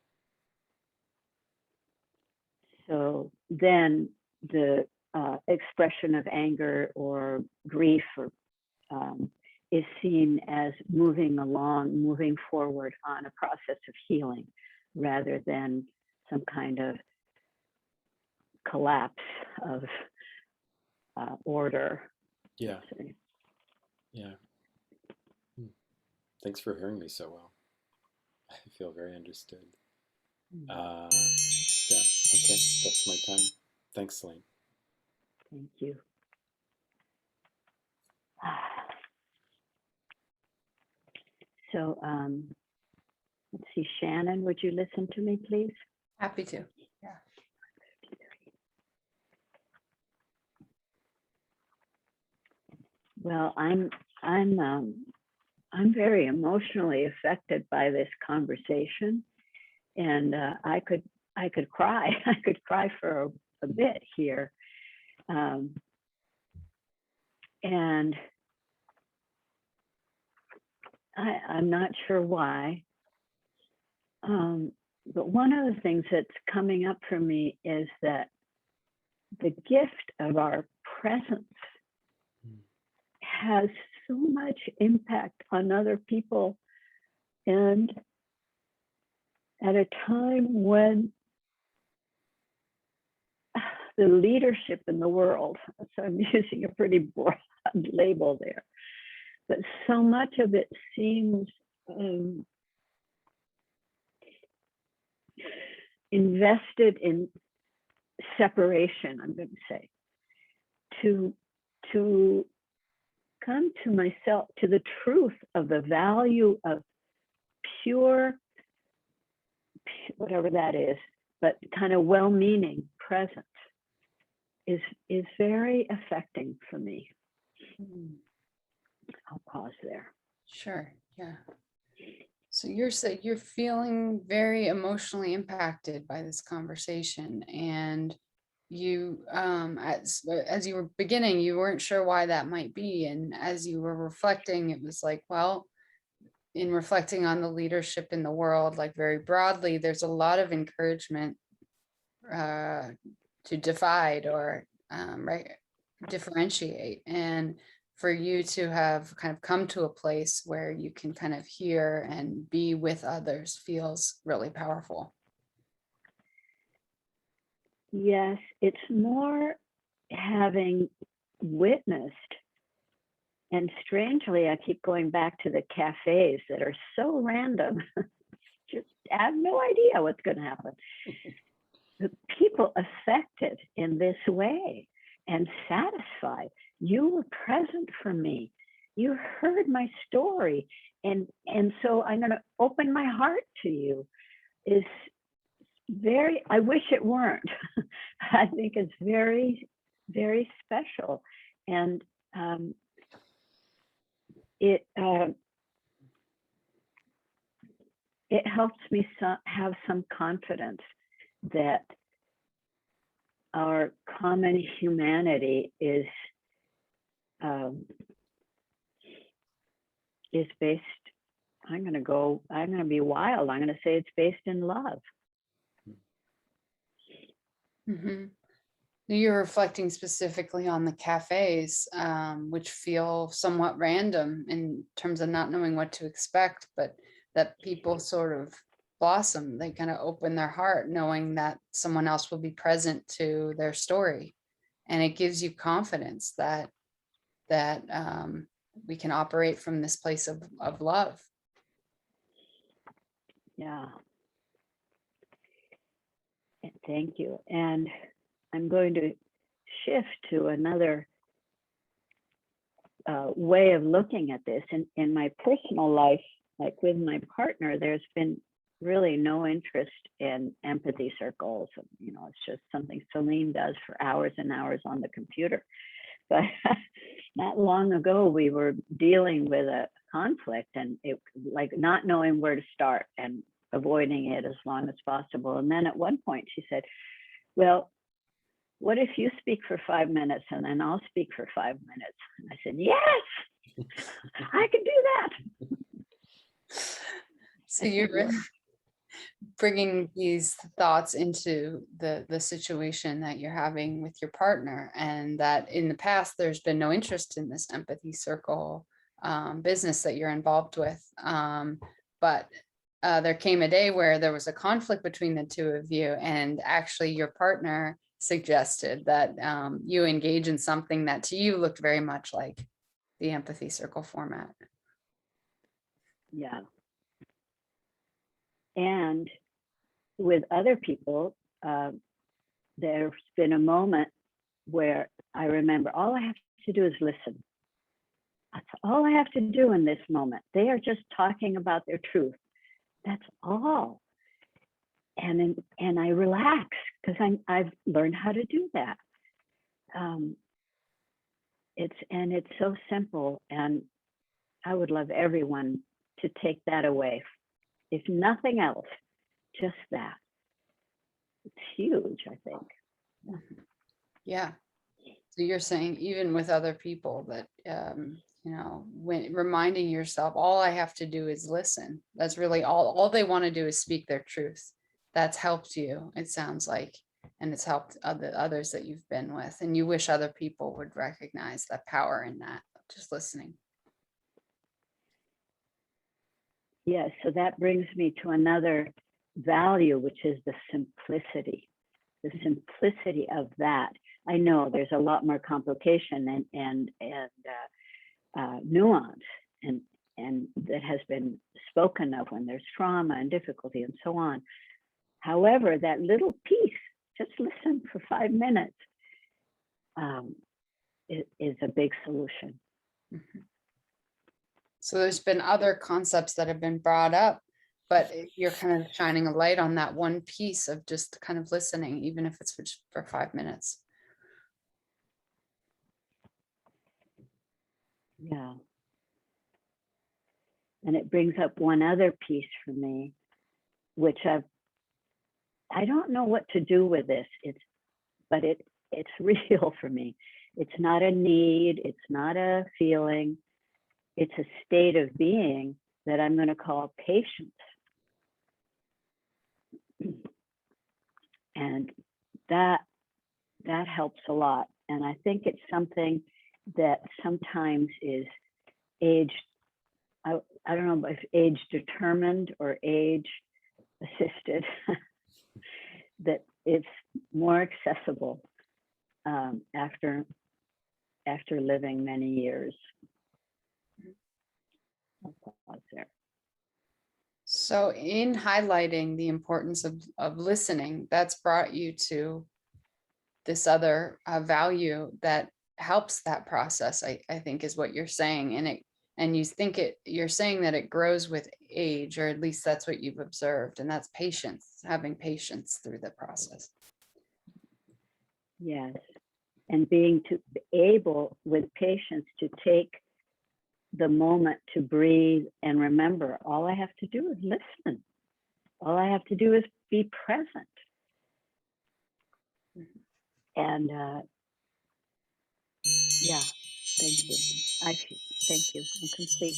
So then the expression of anger or grief is seen as moving forward on a process of healing, rather than some kind of collapse of order. Yeah. Yeah. Thanks for hearing me so well. I feel very understood. Yeah. Okay. That's my time. Thanks, Selene. Thank you. So let's see, Shannon, would you listen to me, please? Happy to. Yeah. Well, I'm very emotionally affected by this conversation, and I could cry. I could cry for a bit here. And I'm not sure why. But one of the things that's coming up for me is that the gift of our presence has so much impact on other people. And at a time when the leadership in the world, so I'm using a pretty broad label there, but so much of it seems invested in separation, I'm going to say, to come to myself, to the truth of the value of pure, whatever that is, but kind of well-meaning presence is very affecting for me. I'll pause there. Sure. Yeah. So you're feeling very emotionally impacted by this conversation, and you as you were beginning, you weren't sure why that might be, and as you were reflecting, it was like, well, in reflecting on the leadership in the world, like very broadly, there's a lot of encouragement to divide or right, differentiate, and for you to have kind of come to a place where you can kind of hear and be with others feels really powerful. Yes, it's more having witnessed, and strangely, I keep going back to the cafes that are so random. Just have no idea what's going to happen. The people affected in this way and satisfied. You were present for me. You heard my story. And so I'm going to open my heart to you is very, I wish it weren't. I think it's very, very special. And it helps me have some confidence that our common humanity is based, I'm going to be wild. I'm going to say it's based in love. Mm-hmm. You're reflecting specifically on the cafes, which feel somewhat random in terms of not knowing what to expect, but that people sort of blossom. They kind of open their heart knowing that someone else will be present to their story. And it gives you confidence that we can operate from this place of love. Yeah. Thank you. And I'm going to shift to another way of looking at this. In my personal life, like with my partner, there's been really no interest in empathy circles. You know, it's just something Selene does for hours and hours on the computer. But not long ago, we were dealing with a conflict, and it like not knowing where to start and avoiding it as long as possible. And then at one point she said, well, what if you speak for 5 minutes and then I'll speak for 5 minutes? And I said, yes, I can do that. So you're really bringing these thoughts into the situation that you're having with your partner, and that in the past there's been no interest in this empathy circle business that you're involved with, but there came a day where there was a conflict between the two of you, and actually your partner suggested that you engage in something that to you looked very much like the empathy circle format. Yeah. And with other people, there's been a moment where I remember all I have to do is listen. That's all I have to do in this moment. They are just talking about their truth. That's all. And I relax because I've learned how to do that. It's so simple, and I would love everyone to take that away. If nothing else, just that. It's huge, I think. Yeah. So you're saying even with other people that, when reminding yourself, all I have to do is listen. That's really all they want to do is speak their truth. That's helped you, it sounds like, and it's helped others that you've been with. And you wish other people would recognize that power in that, just listening. Yes, so that brings me to another value, which is the simplicity of that. I know there's a lot more complication and nuance and that has been spoken of when there's trauma and difficulty and so on. However, that little piece, just listen for 5 minutes, is a big solution. Mm-hmm. So there's been other concepts that have been brought up, but you're kind of shining a light on that one piece of just kind of listening, even if it's for 5 minutes. Yeah. And it brings up one other piece for me, which I don't know what to do with this. But it's real for me. It's not a need. It's not a feeling. It's a state of being that I'm going to call patience. And that helps a lot. And I think it's something that sometimes is age, I don't know if age determined or age assisted, that it's more accessible after living many years. I'll pause there. So in highlighting the importance of listening, that's brought you to this other value that helps that process, I think is what you're saying. And you're saying that it grows with age, or at least that's what you've observed. And that's patience, having patience through the process. Yes. And being able with patience to take the moment to breathe and remember, all I have to do is listen. All I have to do is be present. And yeah, thank you. Thank you. I'm complete.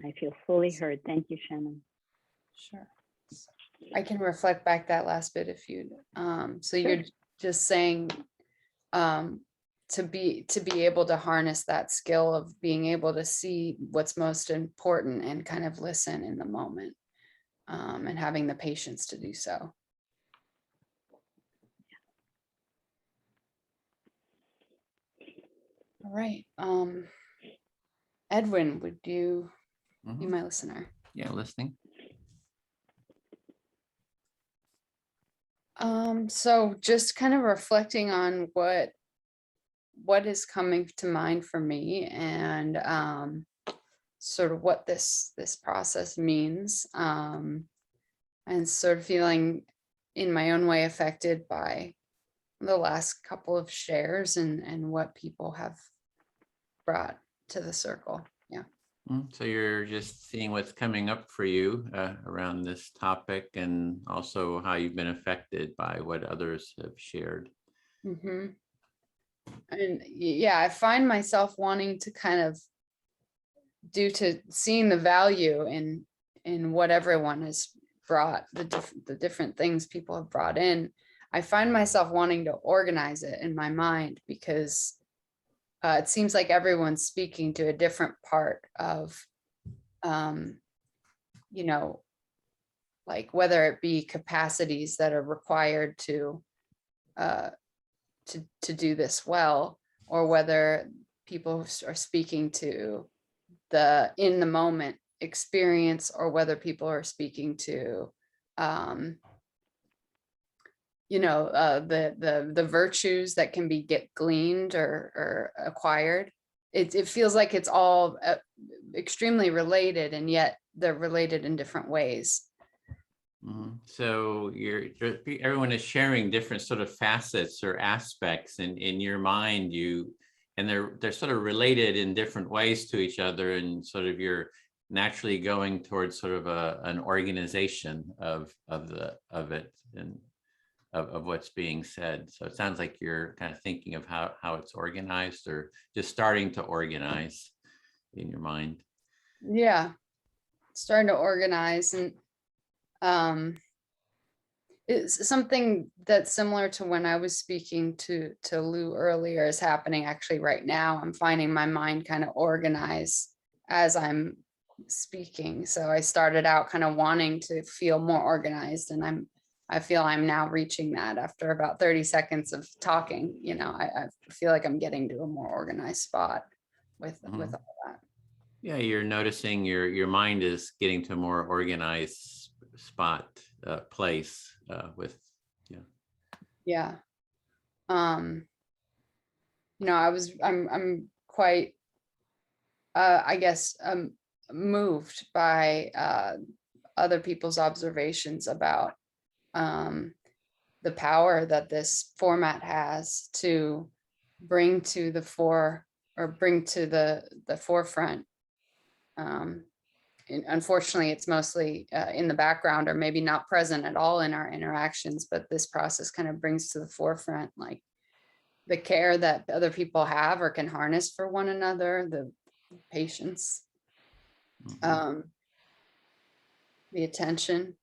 I feel fully heard. Thank you, Shannon. Sure. I can reflect back that last bit if you, so Sure. you're just saying, to be able to harness that skill of being able to see what's most important and kind of listen in the moment, and having the patience to do so. All right. Edwin, would you be my listener? Yeah, listening. So just kind of reflecting on what is coming to mind for me, and sort of what this process means, and sort of feeling in my own way affected by the last couple of shares and what people have brought to the circle. Yeah. So you're just seeing what's coming up for you around this topic, and also how you've been affected by what others have shared. Mm-hmm. And yeah, I find myself wanting to kind of, due to seeing the value in what everyone has brought, the different things people have brought in, I find myself wanting to organize it in my mind, because it seems like everyone's speaking to a different part of, like whether it be capacities that are required to do this well, or whether people are speaking to the in the moment experience, or whether people are speaking to the virtues that can be gleaned or acquired. It feels like it's all extremely related, and yet they're related in different ways. So everyone is sharing different sort of facets or aspects in your mind, and they're sort of related in different ways to each other, and sort of you're naturally going towards sort of an organization of it. And of what's being said. So it sounds like you're kind of thinking of how it's organized, or just starting to organize in your mind. Yeah, starting to organize. And it's something that's similar to when I was speaking to Lou earlier is happening actually right now. I'm finding my mind kind of organize as I'm speaking. So I started out kind of wanting to feel more organized, and I feel I'm now reaching that after about 30 seconds of talking. You know, I feel like I'm getting to a more organized spot with Mhm. all that. Yeah, you're noticing your mind is getting to a more organized spot, place, with, yeah. Yeah. You know, I'm quite I guess moved by other people's observations about the power that this format has to bring to the fore, or bring to the forefront. And unfortunately, it's mostly in the background, or maybe not present at all in our interactions, but this process kind of brings to the forefront like the care that other people have or can harness for one another, the patience, Mhm. the attention.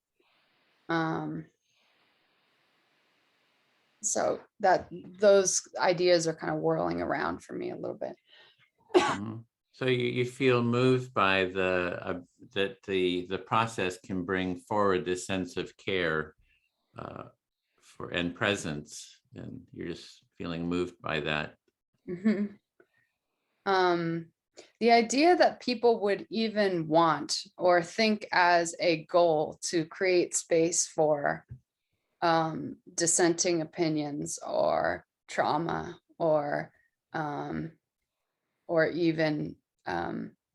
So that those ideas are kind of whirling around for me a little bit. Mhm. So you feel moved by that the process can bring forward this sense of care, uh, and presence, and you're just feeling moved by that. Mhm. The idea that people would even want or think as a goal to create space for dissenting opinions or trauma, or even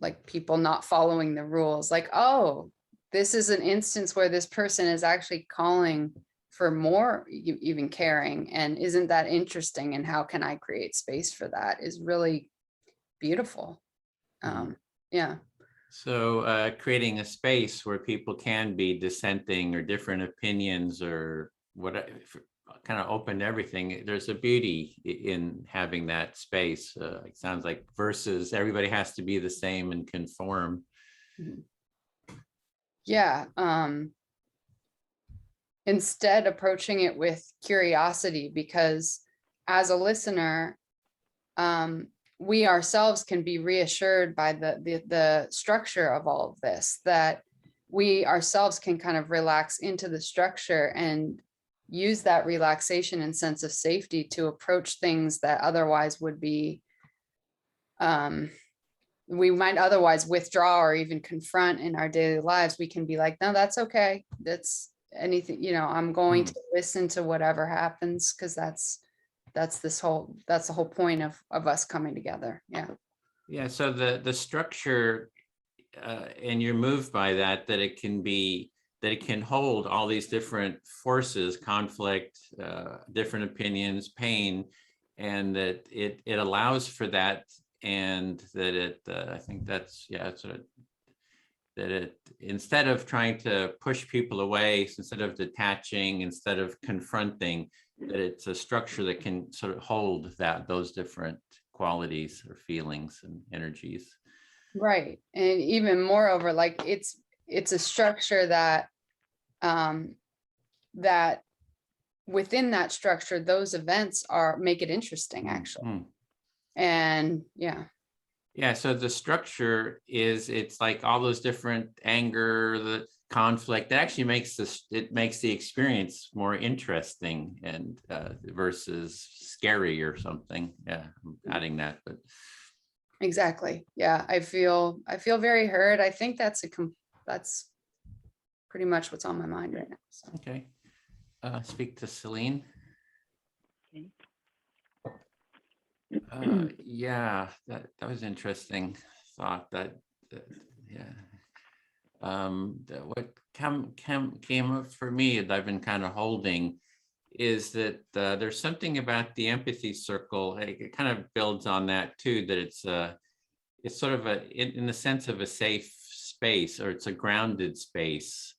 like people not following the rules, like, oh, this is an instance where this person is actually calling for more even caring, and isn't that interesting, and how can I create space for that, is really beautiful. Yeah. So creating a space where people can be dissenting or different opinions or what, kind of open to everything. There's a beauty in having that space. It sounds like, versus everybody has to be the same and conform. Mhm. Yeah. Instead approaching it with curiosity, because as a listener, we ourselves can be reassured by the structure of all of this, that we ourselves can kind of relax into the structure and use that relaxation and sense of safety to approach things that otherwise would be, we might otherwise withdraw or even confront in our daily lives. We can be like, no, that's okay. That's anything, you know, I'm going Hmm. to listen to whatever happens, because that's the whole point of us coming together. Yeah. Yeah. So the structure, and you're moved by that it can be, that it can hold all these different forces, conflict, different opinions, pain, and that it allows for that, and that it, I think that's, yeah, that's what that it, instead of trying to push people away, instead of detaching, instead of confronting, that it's a structure that can sort of hold those different qualities or feelings and energies. Right. And even moreover, like it's a structure that that within that structure, those events make it interesting, actually. Mhm. And yeah. Yeah, so the structure is, it's like all those different anger, the conflict, that actually makes it makes the experience more interesting, and versus scary or something. Yeah, I'm adding that, but Exactly. Yeah. I feel very heard. I think that's pretty much what's on my mind right now. So. okay. Speak to Selene. Okay. Yeah, that was interesting thought. Yeah. What came up for me, that I've been kind of holding, is that there's something about the empathy circle. It kind of builds on that too, that it's sort of in the sense of a safe space, or it's a grounded space,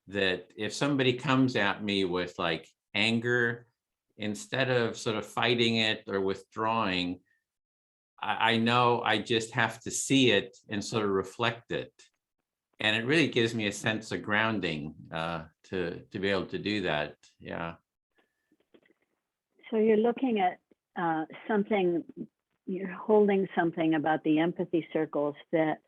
that if somebody comes at me with like anger, instead of sort of fighting it or withdrawing, I know I just have to see it and sort of reflect it. And it really gives me a sense of grounding to be able to do that. Yeah. So you're looking at something, you're holding something about the empathy circles, that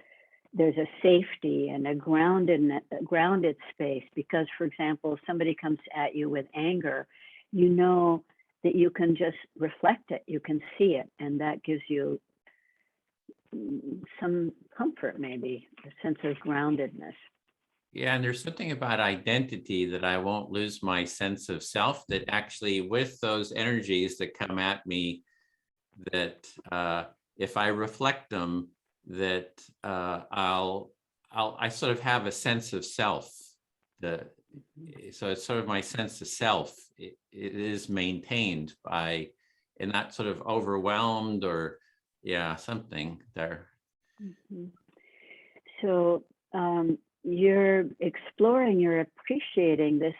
there's a safety and a grounded space. Because, for example, if somebody comes at you with anger, you know that you can just reflect it, you can see it, and that gives you some comfort, maybe a sense of groundedness. Yeah, and there's something about identity that I won't lose my sense of self, that actually with those energies that come at me, that if I reflect them, that I sort of have a sense of self. So it's sort of my sense of self. It is maintained by, and not sort of overwhelmed or, yeah, something there. Mm-hmm. So you're exploring, you're appreciating this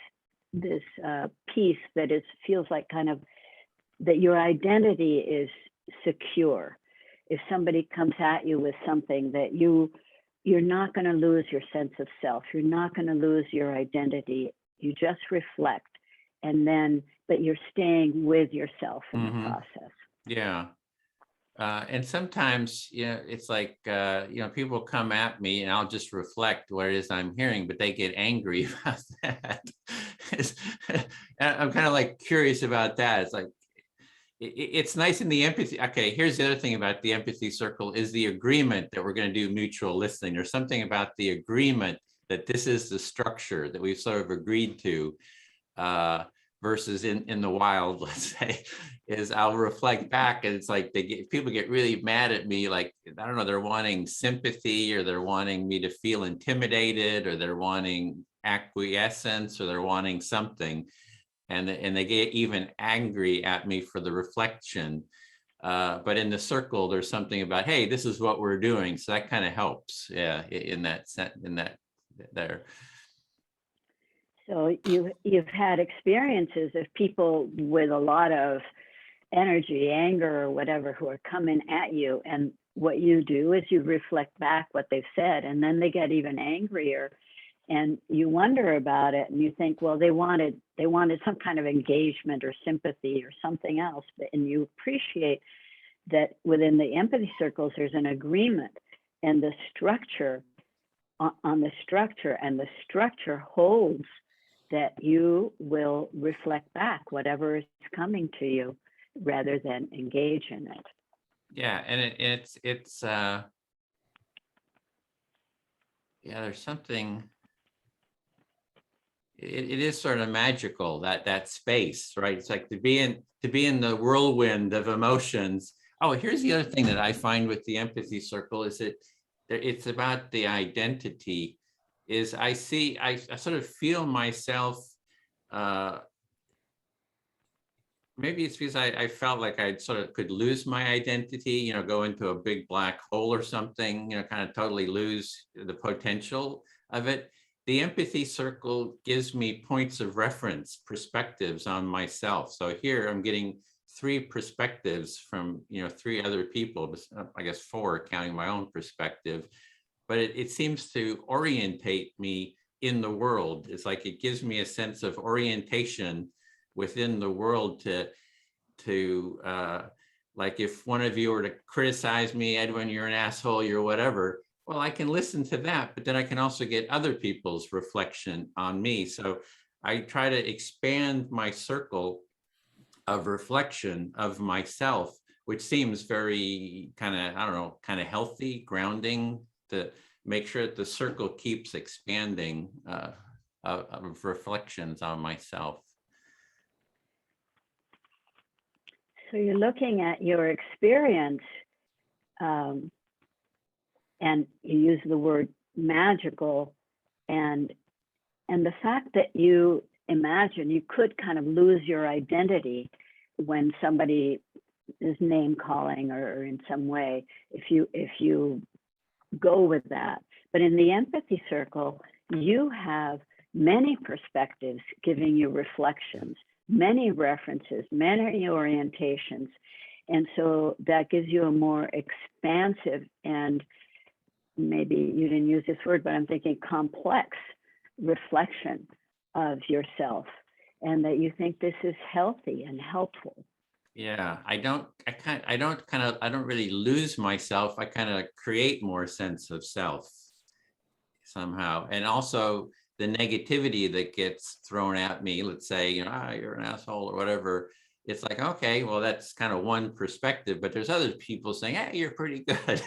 piece that feels like kind of that your identity is secure. If somebody comes at you with something, that you're not going to lose your sense of self. You're not going to lose your identity. You just reflect, and then, but you're staying with yourself in the process. Yeah. And sometimes, it's like, people come at me and I'll just reflect what it is I'm hearing, but they get angry about that. I'm kind of like curious about that. It's like, it's nice in the empathy. Okay, here's the other thing about the empathy circle is the agreement that we're going to do mutual listening. There's something about the agreement that this is the structure that we've sort of agreed to, versus in the wild, let's say, is I'll reflect back and it's like people get really mad at me. Like, I don't know, they're wanting sympathy, or they're wanting me to feel intimidated, or they're wanting acquiescence, or they're wanting something. And they get even angry at me for the reflection. But in the circle, there's something about, hey, this is what we're doing. So that kind of helps, yeah, in that there. So you've had experiences of people with a lot of energy, anger, or whatever, who are coming at you, and what you do is you reflect back what they've said, and then they get even angrier. And you wonder about it, and you think, well, they wanted some kind of engagement or sympathy or something else. And you appreciate that within the empathy circles, there's an agreement, and the structure on the structure, and the structure holds that you will reflect back whatever is coming to you rather than engage in it. Yeah, and it's yeah, there's something. It is sort of magical, that space, right? It's like to be in the whirlwind of emotions. Oh, here's the other thing that I find with the empathy circle is that it's about the identity. Is I sort of feel myself. Maybe it's because I felt like I sort of could lose my identity, go into a big black hole or something, kind of totally lose the potential of it. The empathy circle gives me points of reference, perspectives on myself. So here I'm getting 3 perspectives from, 3 other people, I guess 4 counting my own perspective, but it seems to orientate me in the world. It's like it gives me a sense of orientation within the world to like if one of you were to criticize me, Edwin, you're an asshole, you're whatever, well, I can listen to that, but then I can also get other people's reflection on me. So I try to expand my circle of reflection of myself, which seems very kind of healthy, grounding, to make sure that the circle keeps expanding of reflections on myself. So you're looking at your experience, and you use the word magical, and the fact that you imagine you could kind of lose your identity when somebody is name calling or in some way, if you go with that. But in the empathy circle, you have many perspectives giving you reflections, many references, many orientations. And so that gives you a more expansive, and maybe you didn't use this word, but I'm thinking complex reflection of yourself, and that you think this is healthy and helpful. Yeah, I don't really lose myself. I kind of create more sense of self somehow. And also the negativity that gets thrown at me, let's say, you're an asshole or whatever. It's like, okay, well, that's kind of one perspective, but there's other people saying, hey, you're pretty good.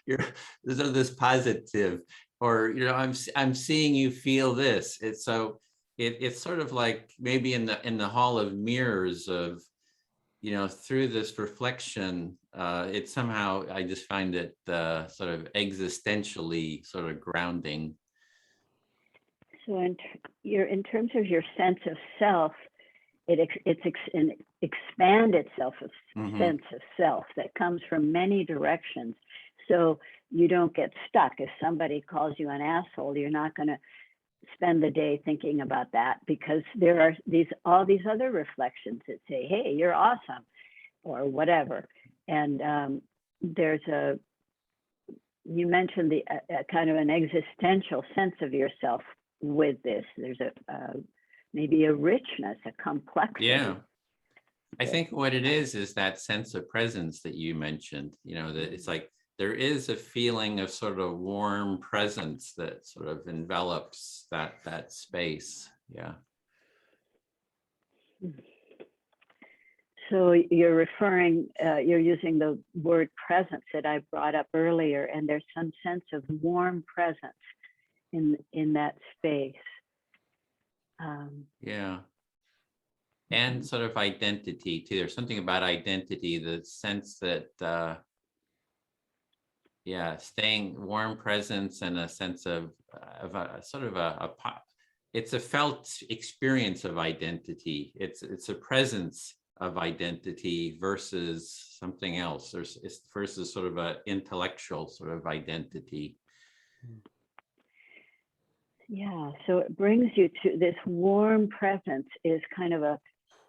There's this positive, or, I'm seeing you feel this. It's sort of like maybe in the hall of mirrors of, through this reflection, it somehow, I just find it sort of existentially sort of grounding. So in terms of your sense of self, it's an expanded sense of self that comes from many directions. So you don't get stuck. If somebody calls you an asshole, you're not going to spend the day thinking about that, because there are all these other reflections that say, hey, you're awesome, or whatever. And you mentioned the kind of an existential sense of yourself with this. There's maybe a richness, a complexity. Yeah. I think what it is that sense of presence that you mentioned, that it's like there is a feeling of sort of warm presence that sort of envelops that space. Yeah. So you're using the word presence that I brought up earlier, and there's some sense of warm presence in that space. Yeah. And sort of identity too. There's something about identity, the sense that, staying warm presence and a sense of a sort of it's a felt experience of identity. It's a presence of identity versus something else. It's versus sort of an intellectual sort of identity. Yeah, so it brings you to this warm presence is kind of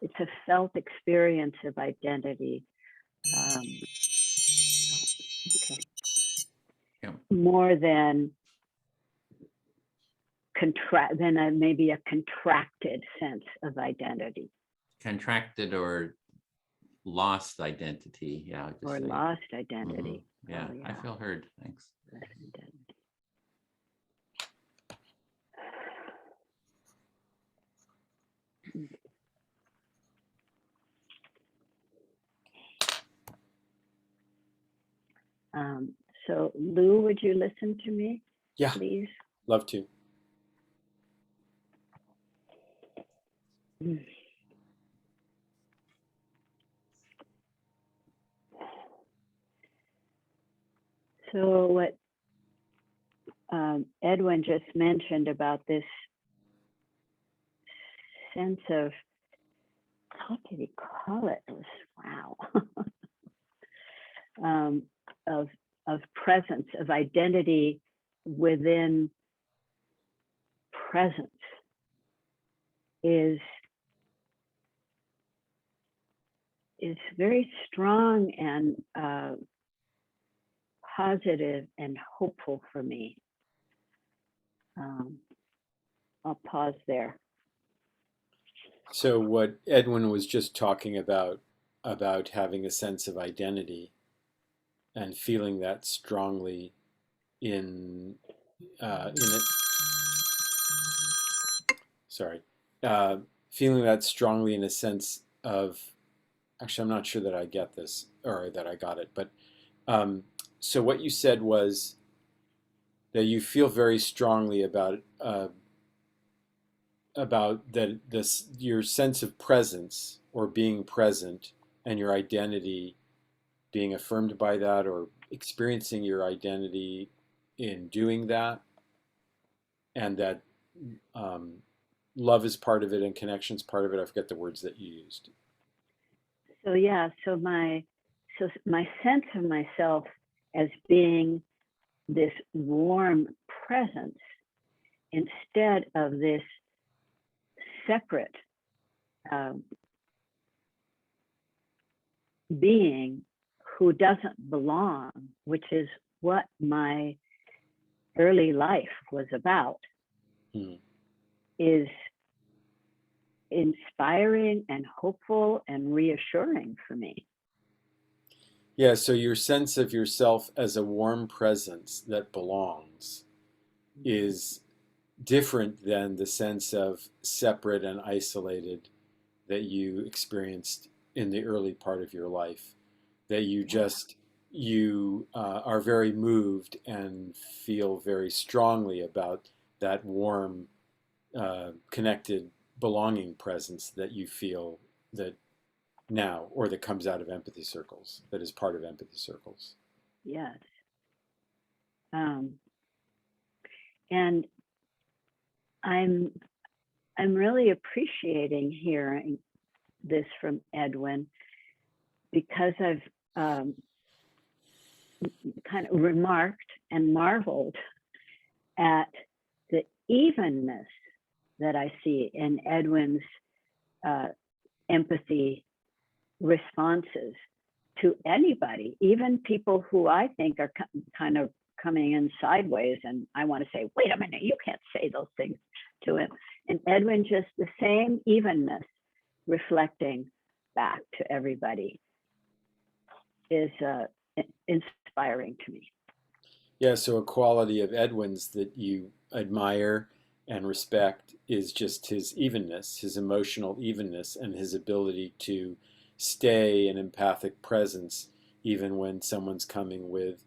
it's a felt experience of identity. Okay. Yeah. More than maybe a contracted sense of identity. Contracted or lost identity. Yeah. Or lost identity. Yeah, Oh, yeah, I feel heard. Thanks. So Lou, would you listen to me? Yeah, please? Love to. So what Edwin just mentioned about this sense of, what did he call it? It was, wow. Of presence, of identity within presence is very strong and positive and hopeful for me. I'll pause there. So what Edwin was just talking about having a sense of identity and feeling that strongly in it. Sorry, feeling that strongly in a sense of. Actually, I'm not sure that I get this or that I got it, but so what you said was that you feel very strongly about that your sense of presence or being present and your identity being affirmed by that, or experiencing your identity in doing that, and that love is part of it and connection is part of it. I forget the words that you used. So yeah, so my sense of myself as being this warm presence instead of this separate being who doesn't belong, which is what my early life was about, is inspiring and hopeful and reassuring for me. Yeah, so your sense of yourself as a warm presence that belongs is different than the sense of separate and isolated that you experienced in the early part of your life, that you are very moved and feel very strongly about that warm, connected, belonging presence that you feel that now, or that comes out of empathy circles, that is part of empathy circles. Yes. And I'm really appreciating hearing this from Edwin, because I've kind of remarked and marveled at the evenness that I see in Edwin's empathy responses to anybody, even people who I think are kind of coming in sideways, and I want to say, wait a minute, you can't say those things to him. And Edwin, just the same evenness reflecting back to everybody, is inspiring to me. Yeah, so a quality of Edwin's that you admire and respect is just his evenness, his emotional evenness, and his ability to stay in empathic presence even when someone's coming with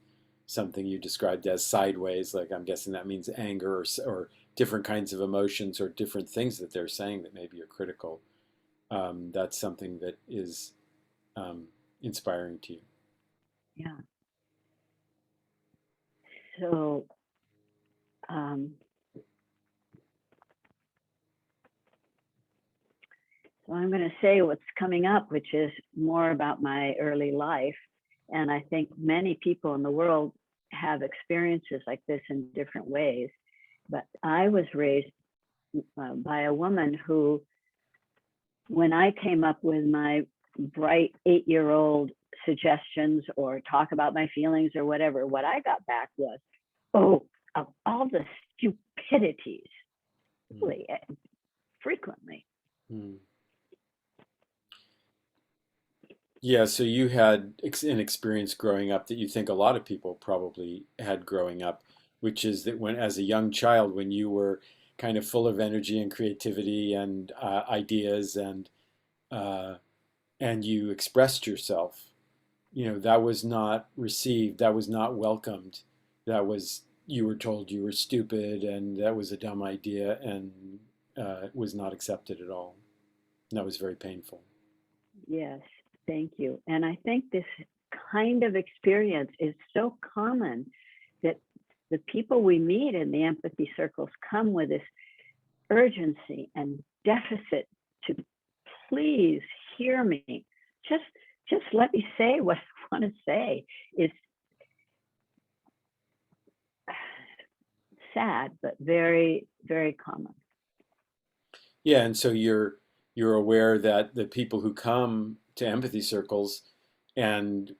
something you described as sideways, like I'm guessing that means anger or different kinds of emotions or different things that they're saying that maybe are critical. That's something that is inspiring to you. Yeah. So so I'm going to say what's coming up, which is more about my early life. And I think many people in the world have experiences like this in different ways. But I was raised by a woman who, when I came up with my bright 8-year-old suggestions or talk about my feelings or whatever, what I got back was, oh, of all the stupidities, really, frequently. Yeah, so you had an experience growing up that you think a lot of people probably had growing up, which is that when, as a young child, when you were kind of full of energy and creativity and ideas and you expressed yourself, that was not received, that was not welcomed, you were told you were stupid and that was a dumb idea and it was not accepted at all. And that was very painful. Yes, thank you. And I think this kind of experience is so common that the people we meet in the empathy circles come with this urgency and deficit to please hear me. Just let me say what I want to say. Is sad, but very, very common. Yeah, and so you're aware that the people who come to empathy circles and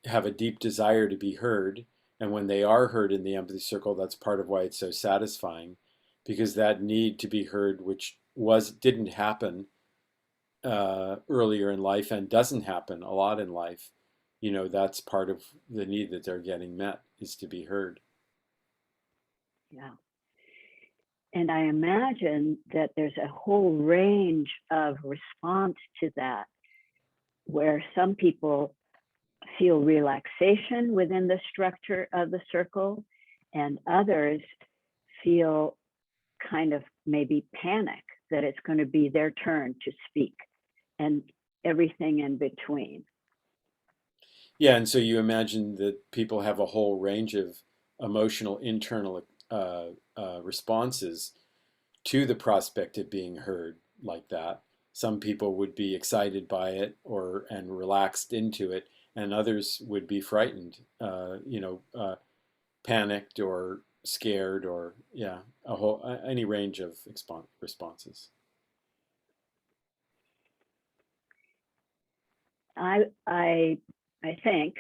have a deep desire to be heard, and when they are heard in the empathy circle, that's part of why it's so satisfying, because that need to be heard, which didn't happen earlier in life and doesn't happen a lot in life, that's part of the need that they're getting met, is to be heard. Yeah. And I imagine that there's a whole range of response to that, where some people feel relaxation within the structure of the circle, and others feel kind of maybe panic that it's going to be their turn to speak, and everything in between. Yeah, and so you imagine that people have a whole range of emotional internal responses to the prospect of being heard like that. Some people would be excited by it and relaxed into it, and others would be frightened, panicked or scared, or yeah, any range of responses. I think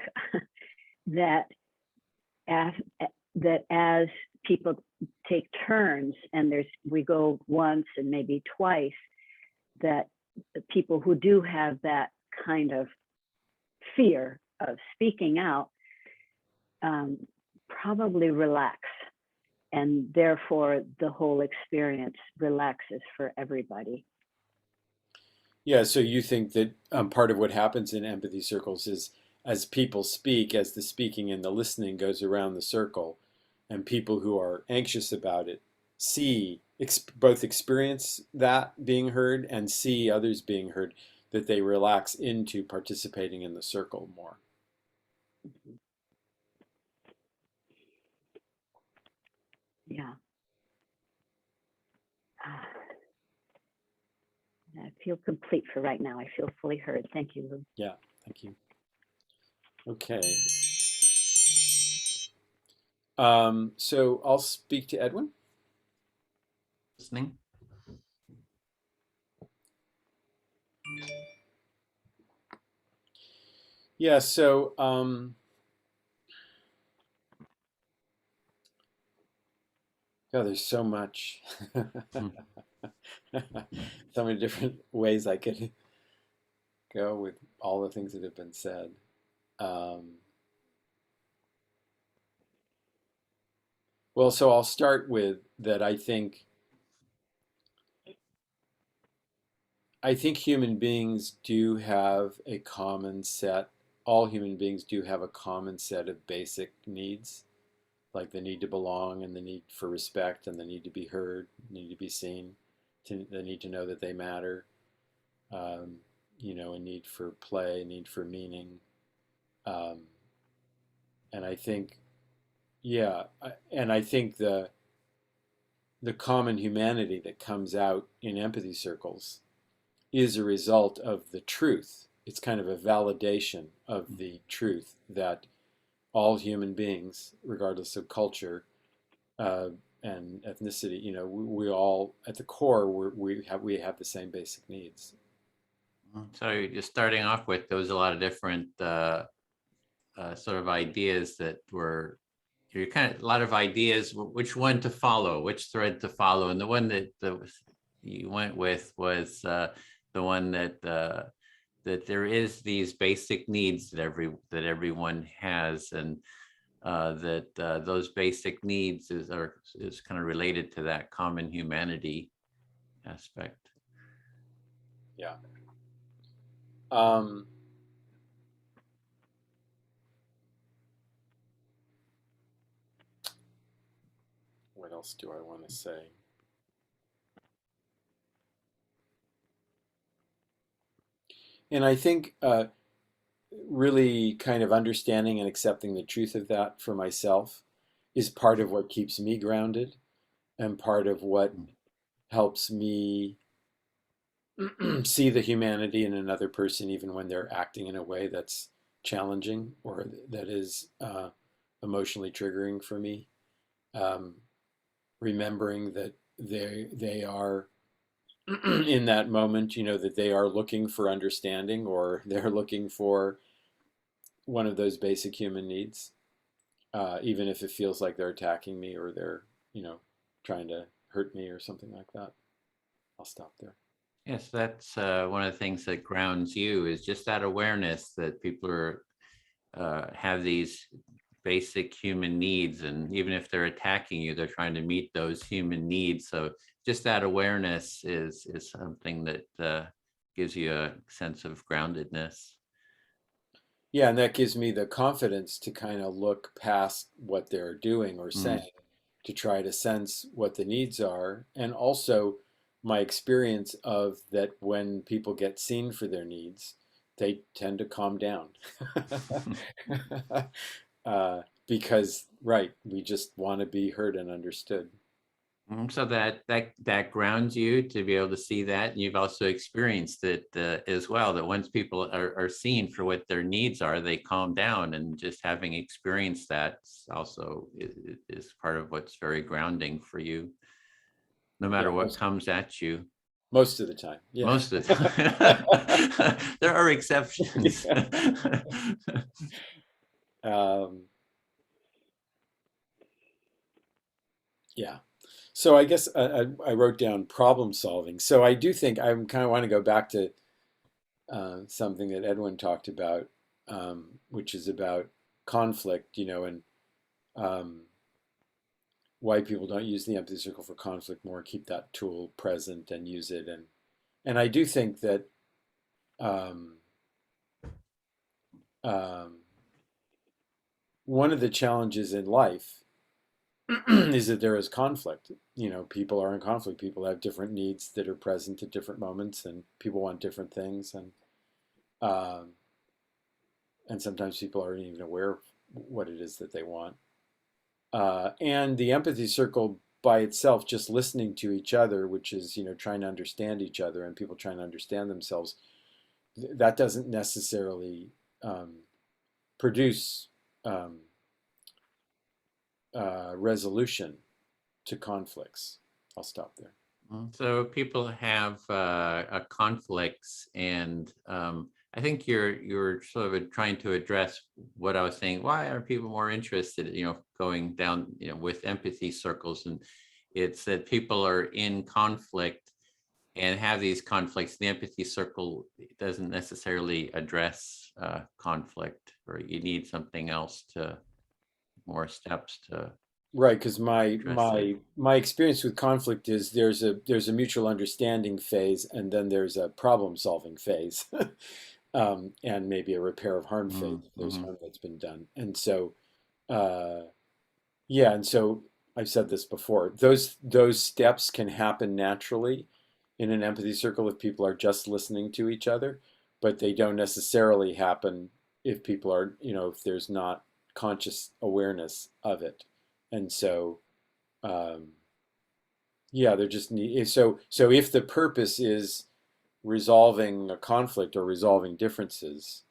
that as as people take turns, and we go once and maybe twice, that the people who do have that kind of fear of speaking out probably relax, and therefore the whole experience relaxes for everybody. Yeah, so you think that part of what happens in empathy circles is as people speak, as the speaking and the listening goes around the circle, and people who are anxious about it see, both experience that being heard and see others being heard, that they relax into participating in the circle more. Yeah. I feel complete for right now. I feel fully heard. Thank you, Lou. Yeah, thank you. Okay. So I'll speak to Edwin. Listening. Yeah, so there's so much, so many different ways I could go with all the things that have been said. Well, so I'll start with that. I think human beings do have a common set. All human beings do have a common set of basic needs, like the need to belong and the need for respect and the need to be heard, need to be seen, the need to know that they matter, a need for play, a need for meaning. And I think, yeah, and I think the common humanity that comes out in empathy circles is a result of the truth. It's kind of a validation of the truth that all human beings, regardless of culture and ethnicity, we all, at the core, we have the same basic needs. So just starting off with, there was a lot of different sort of ideas that were, you kind of, a lot of ideas, which one to follow, which thread to follow. And the one that you went with was the one that there is these basic needs that everyone has, and that those basic needs is kind of related to that common humanity aspect. Yeah. What else do I want to say? And I think really kind of understanding and accepting the truth of that for myself is part of what keeps me grounded and part of what helps me see the humanity in another person, even when they're acting in a way that's challenging or that is emotionally triggering for me. Remembering that they are in that moment, that they are looking for understanding, or they're looking for one of those basic human needs, even if it feels like they're attacking me or they're, trying to hurt me or something like that. I'll stop there. Yes, that's one of the things that grounds you, is just that awareness that people are have these basic human needs, and even if they're attacking you, they're trying to meet those human needs. So just that awareness is something that gives you a sense of groundedness. Yeah, and that gives me the confidence to kind of look past what they're doing or saying to try to sense what the needs are. And also my experience of that when people get seen for their needs, they tend to calm down. Because, right, we just want to be heard and understood. So that grounds you to be able to see that. And you've also experienced it as well, that once people are seen for what their needs are, they calm down. And just having experienced that also is part of what's very grounding for you, no matter Yeah, what comes at you. most of the time. Yeah. Most of the time. There are exceptions. Yeah. So I guess I wrote down problem solving. So I do think I kind of want to go back to something that Edwin talked about, which is about conflict, and um, why people don't use the empathy circle for conflict more, keep that tool present and use it. And I do think that um, um, one of the challenges in life is that there is conflict. People are in conflict. People have different needs that are present at different moments, and people want different things, um, and sometimes people aren't even aware of what it is that they want. And the empathy circle by itself, just listening to each other, which is trying to understand each other, and people trying to understand themselves, that doesn't necessarily produce resolution to conflicts. I'll stop there. So people have conflicts, and I think you're sort of trying to address what I was saying. Why are people more interested, going down, with empathy circles? And it's that people are in conflict and have these conflicts. The empathy circle doesn't necessarily address conflict, or you need something else more steps to. Right, because my Interesting. my experience with conflict is there's a mutual understanding phase, and then there's a problem solving phase, and maybe a repair of harm phase if there's harm that's been done. And so, yeah, and so I've said this before. Those steps can happen naturally in an empathy circle if people are just listening to each other, but they don't necessarily happen if people are, if there's not conscious awareness of it. And so, yeah, they're just need. So if the purpose is resolving a conflict or resolving differences,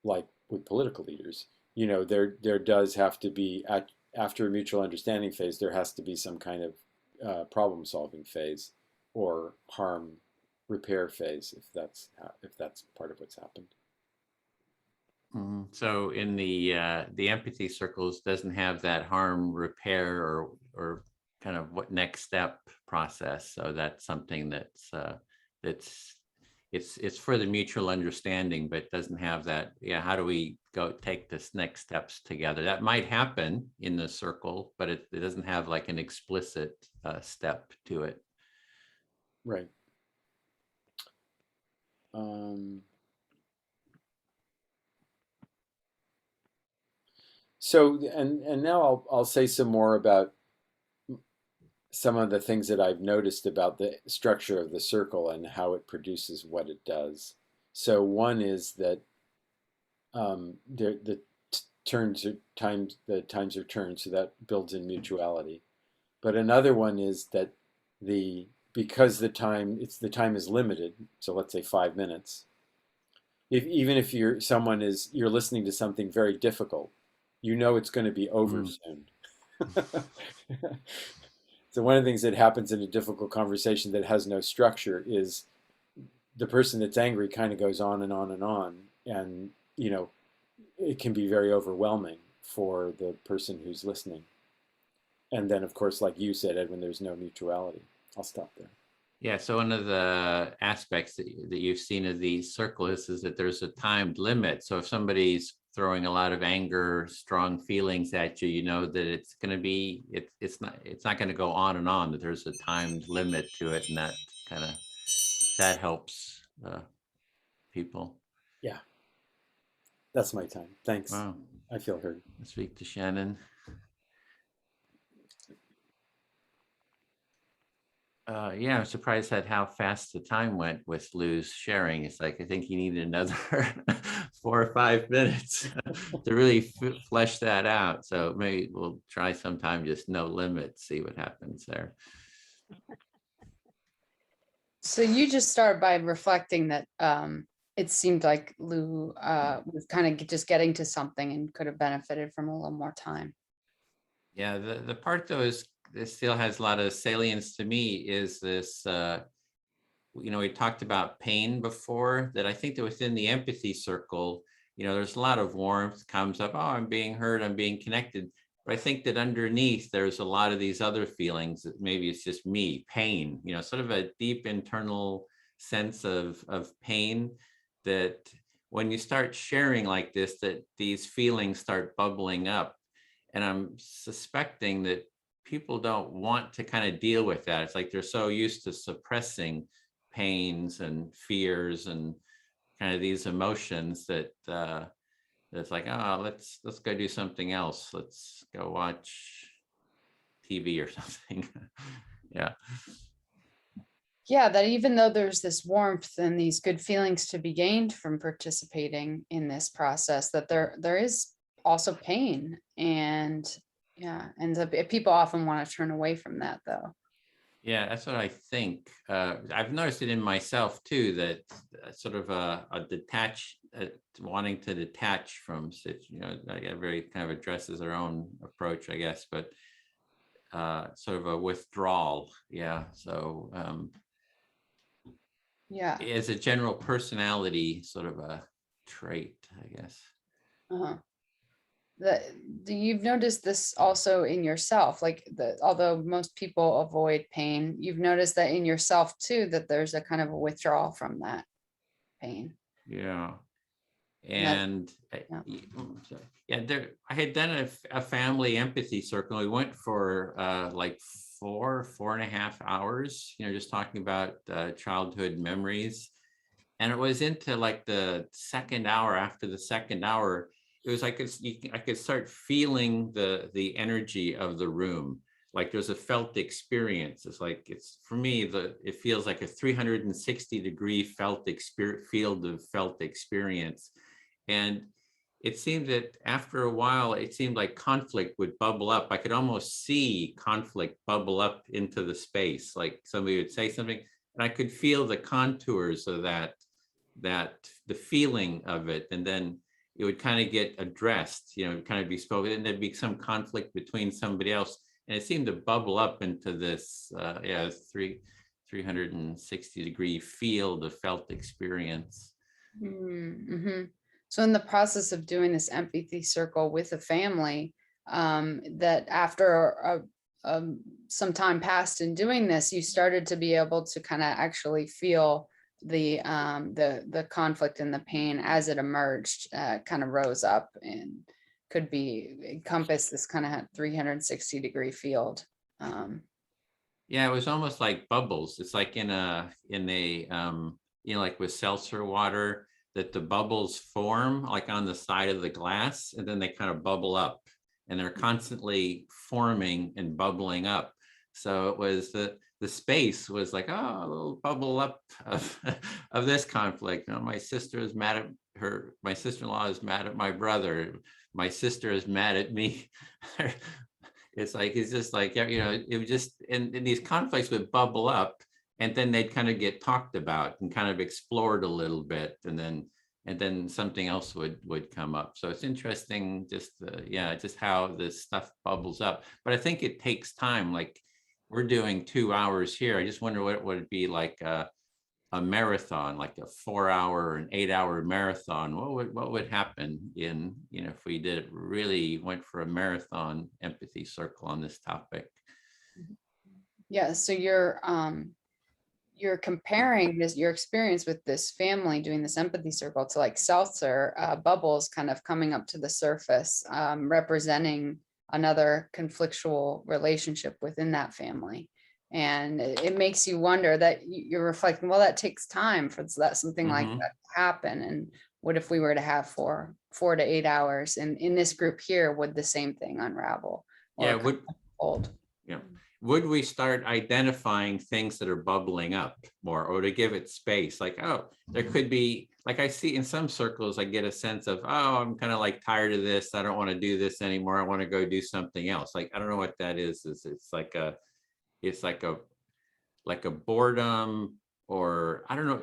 like with political leaders, there does have to be after a mutual understanding phase, there has to be some kind of problem solving phase or harm repair phase if that's part of what's happened. So in the empathy circles doesn't have that harm repair or kind of what next step process. So that's something that's it's for the mutual understanding, but doesn't have that. Yeah, how do we go take this next steps together? That might happen in the circle, but it doesn't have like an explicit step to it. Right. So and now I'll say some more about some of the things that I've noticed about the structure of the circle and how it produces what it does. So one is that the times are turned, so that builds in mutuality. But another one is that because the time is limited, so let's say 5 minutes. Even if you're listening to something very difficult, it's going to be over soon. So one of the things that happens in a difficult conversation that has no structure is the person that's angry kind of goes on and on and on, and it can be very overwhelming for the person who's listening. And then, of course, like you said, Edwin, there's no mutuality. I'll stop there. Yeah, so one of the aspects that you've seen of these circles is that there's a timed limit. So if somebody's throwing a lot of anger, strong feelings at you, you know that it's going to be, it's not going to go on and on, that there's a timed limit to it. And that helps people. Yeah, that's my time. Thanks. Wow. I feel heard. I'll speak to Shannon. Yeah, I'm surprised at how fast the time went with Lou's sharing. It's like, I think you need another 4 or 5 minutes to really flesh that out. So maybe we'll try sometime, just no limits, see what happens there. So you just start by reflecting that it seemed like Lou was kind of just getting to something and could have benefited from a little more time. Yeah, the part though is this still has a lot of salience to me is this, we talked about pain before, that I think that within the empathy circle, there's a lot of warmth comes up, oh, I'm being heard, I'm being connected. But I think that underneath there's a lot of these other feelings that maybe it's just me, pain, sort of a deep internal sense of pain that when you start sharing like this, that these feelings start bubbling up. And I'm suspecting that people don't want to kind of deal with that. It's like they're so used to suppressing pains and fears and kind of these emotions that it's like, oh, let's go do something else. Let's go watch TV or something. Yeah. Yeah, that even though there's this warmth and these good feelings to be gained from participating in this process, that there is also pain. And yeah, and people often want to turn away from that though. Yeah, that's what I think. I've noticed it in myself too, that sort of a wanting to detach from, very kind of addresses their own approach, I guess, but sort of a withdrawal. Yeah. So Yeah. as a general personality, sort of a trait, I guess. Uh-huh. You've noticed this also in yourself, like although most people avoid pain, you've noticed that in yourself too, that there's a kind of a withdrawal from that pain. Yeah. And yeah, I had done a family empathy circle. We went for like 4.5 hours, just talking about childhood memories. And it was into like the second hour. After the second hour, it was like I could start feeling the energy of the room. Like there's a felt experience. It's for me, it feels like a 360-degree field of felt experience. And it seemed that after a while, it seemed like conflict would bubble up. I could almost see conflict bubble up into the space. Like somebody would say something, and I could feel the contours of that the feeling of it, and then it would kind of get addressed, kind of be spoken, and there'd be some conflict between somebody else, and it seemed to bubble up into this 360-degree field of felt experience. mm-hmm. So in the process of doing this empathy circle with a family, that after some time passed in doing this, you started to be able to kind of actually feel the conflict and the pain as it emerged, kind of rose up and could be encompass this kind of 360-degree field. Yeah, it was almost like bubbles. It's like in a like with seltzer water, that the bubbles form like on the side of the glass, and then they kind of bubble up, and they're constantly forming and bubbling up. So it was the space was like, oh, a little bubble up of this conflict. My sister is mad at her. My sister-in-law is mad at my brother. My sister is mad at me. It's just like, it was just, and these conflicts would bubble up, and then they'd kind of get talked about and kind of explored a little bit, and then something else would come up. So it's interesting, just how this stuff bubbles up. But I think it takes time. Like we're doing 2 hours here. I just wonder what would it be like a marathon, like a 4-hour and 8-hour marathon. What would happen if we really went for a marathon empathy circle on this topic? Yeah, so you're comparing your experience with this family doing this empathy circle to like seltzer bubbles kind of coming up to the surface, representing another conflictual relationship within that family. And it makes you wonder that you're reflecting, well, that takes time for that something like that to happen. And what if we were to have 4 to 8 hours? And in this group here, would the same thing unravel? Yeah, would we start identifying things that are bubbling up more, or to give it space? Like, oh, there could be like I see in some circles, I get a sense of, oh, I'm kind of like tired of this. I don't want to do this anymore. I want to go do something else. Like, I don't know what that is. It's like a boredom, or I don't know.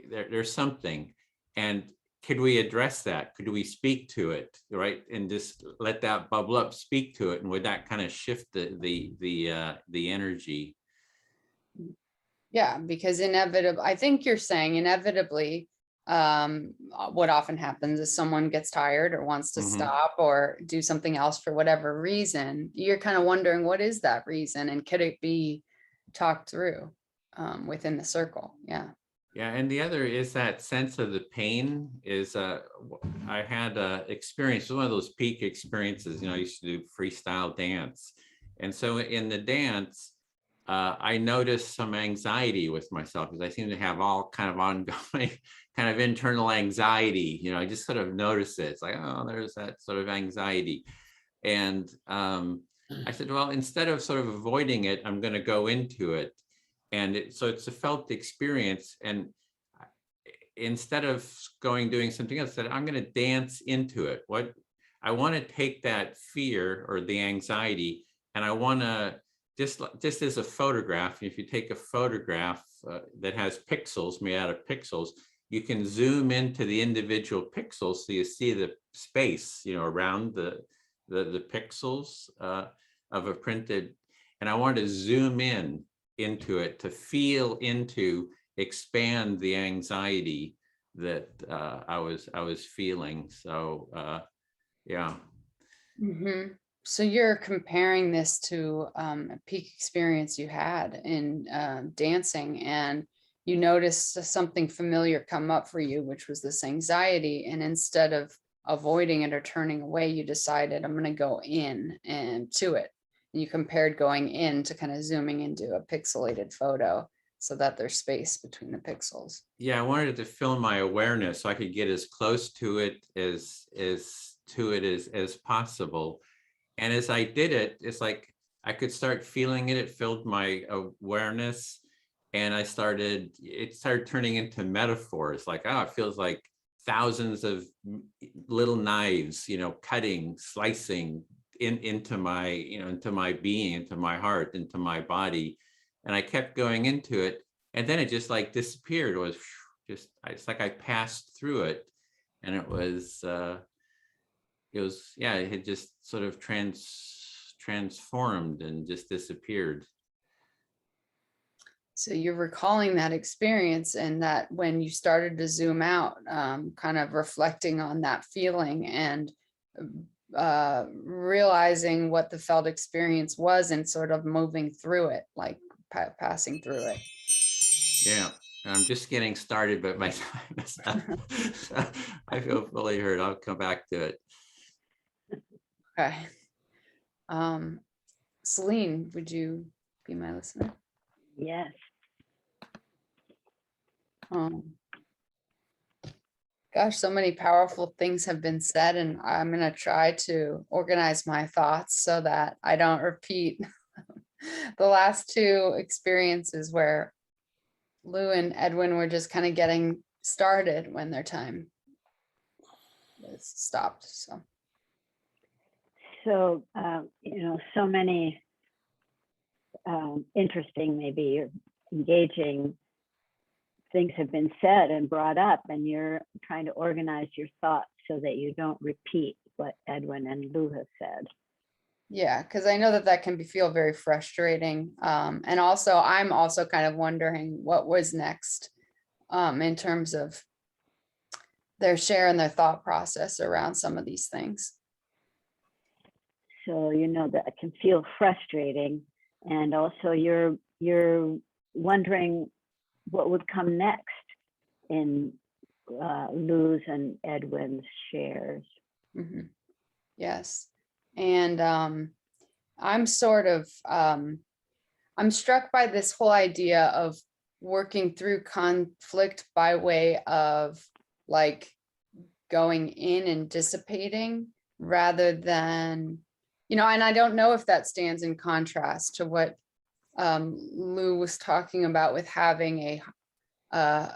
There's something. And could we address that? Could we speak to it, right? And just let that bubble up, speak to it. And would that kind of shift the energy? Yeah, because I think you're saying inevitably, what often happens is someone gets tired or wants to Mhm. stop or do something else for whatever reason. You're kind of wondering, what is that reason? And could it be talked through within the circle? Yeah. Yeah, and the other is that sense of the pain is I had experience, one of those peak experiences, I used to do freestyle dance. And so in the dance, I noticed some anxiety with myself because I seem to have all kind of ongoing kind of internal anxiety. I just sort of notice it. It's like, oh, there's that sort of anxiety. And I said, well, instead of sort of avoiding it, I'm going to go into it. And so it's a felt experience. And instead of doing something else, I said, I'm going to dance into it. I want to take that fear or the anxiety, and I want to just as a photograph. If you take a photograph that has pixels made out of pixels, you can zoom into the individual pixels so you see the space, around the pixels of a printed. And I want to zoom into it to feel into, expand the anxiety that I was feeling. So yeah. Mm-hmm. So you're comparing this to a peak experience you had in dancing, and you noticed something familiar come up for you, which was this anxiety. And instead of avoiding it or turning away, you decided, I'm going to go in and to it. And you compared going in to kind of zooming into a pixelated photo so that there's space between the pixels. Yeah, I wanted to film my awareness so I could get as close to it as possible. And as I did it, it's like I could start feeling it. It filled my awareness, and it started turning into metaphors. Like, oh, it feels like thousands of little knives, cutting, slicing into my being, into my heart, into my body. And I kept going into it, and then it just like disappeared. It was it's like I passed through it, and it had just sort of transformed and just disappeared. So you're recalling that experience, and that when you started to zoom out, kind of reflecting on that feeling and realizing what the felt experience was and sort of moving through it, like passing through it. Yeah, I'm just getting started, but my time is up. I feel fully heard. I'll come back to it. Okay. Selene, would you be my listener? Yes. Gosh, so many powerful things have been said, and I'm going to try to organize my thoughts so that I don't repeat the last two experiences where Lou and Edwin were just kind of getting started when their time was stopped. So, so many interesting, maybe or engaging things have been said and brought up, and you're trying to organize your thoughts so that you don't repeat what Edwin and Lou have said. Yeah, because I know that can feel very frustrating. And also, I'm also kind of wondering what was next in terms of their share and their thought process around some of these things. So, that can feel frustrating. And also you're wondering what would come next in Lou's and Edwin's shares. Mm-hmm. Yes. And I'm sort of, I'm struck by this whole idea of working through conflict by way of like going in and dissipating rather than, and I don't know if that stands in contrast to what Lou was talking about with having a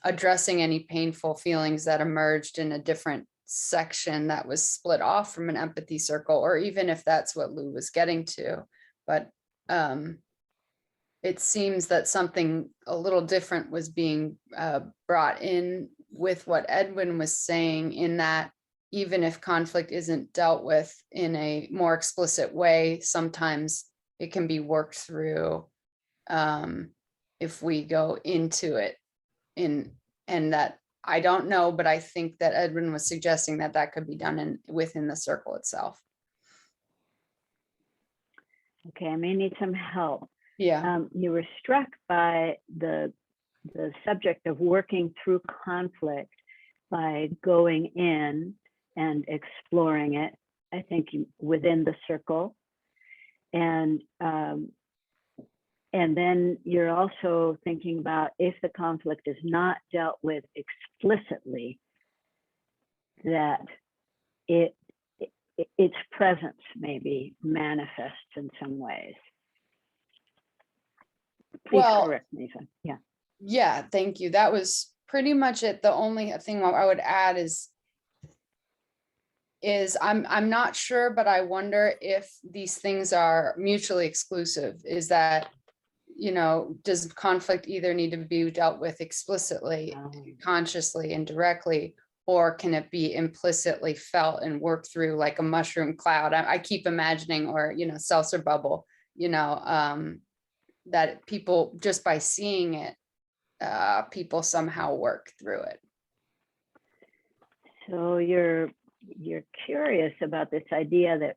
addressing any painful feelings that emerged in a different section that was split off from an empathy circle, or even if that's what Lou was getting to. But it seems that something a little different was being brought in with what Edwin was saying, in that even if conflict isn't dealt with in a more explicit way, sometimes it can be worked through if we go into it and that, I don't know, but I think that Edwin was suggesting that that could be done within the circle itself. Okay, I may need some help. Yeah. You were struck by the subject of working through conflict by going in and exploring it, I think within the circle. And then you're also thinking about, if the conflict is not dealt with explicitly, that its presence maybe manifests in some ways. Please correct me. Yeah. Yeah, thank you. That was pretty much it. The only thing I would add is I'm not sure, but I wonder if these things are mutually exclusive. Is that, does conflict either need to be dealt with explicitly, consciously, and directly, or can it be implicitly felt and worked through like a mushroom cloud? I keep imagining, or, seltzer bubble, that people, just by seeing it, people somehow work through it. So you're curious about this idea that,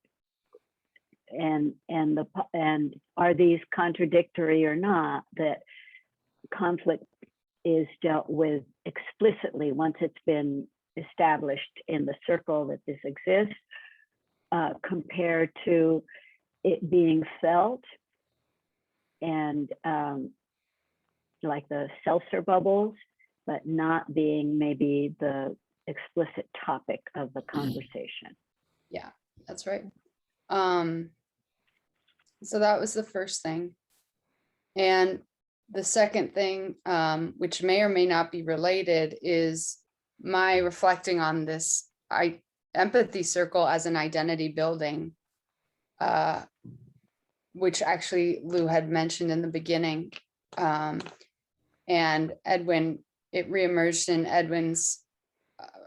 and are these contradictory or not, that conflict is dealt with explicitly once it's been established in the circle that this exists, compared to it being felt and like the seltzer bubbles, but not being maybe the explicit topic of the conversation. Yeah, that's right. So that was the first thing. And the second thing, which may or may not be related, is my reflecting on this empathy circle as an identity building, which actually Lou had mentioned in the beginning. And Edwin, it reemerged in Edwin's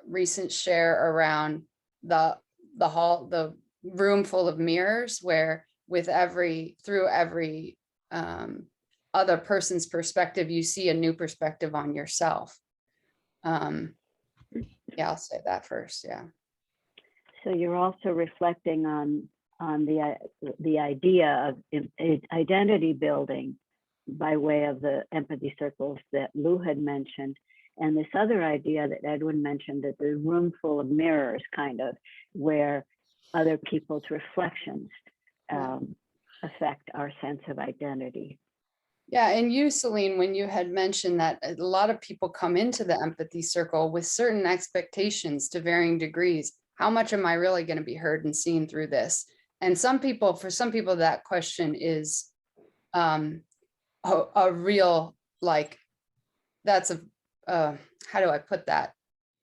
recent share around the room full of mirrors, where through every other person's perspective, you see a new perspective on yourself. Yeah, I'll say that first. Yeah. So you're also reflecting on the idea of identity building by way of the empathy circles that Lou had mentioned, and this other idea that Edwin mentioned, that the room full of mirrors, kind of, where other people's reflections affect our sense of identity. Yeah, and you, Selene, when you had mentioned that a lot of people come into the empathy circle with certain expectations to varying degrees. How much am I really going to be heard and seen through this? And for some people, that question is a real, like, that's how do I put that?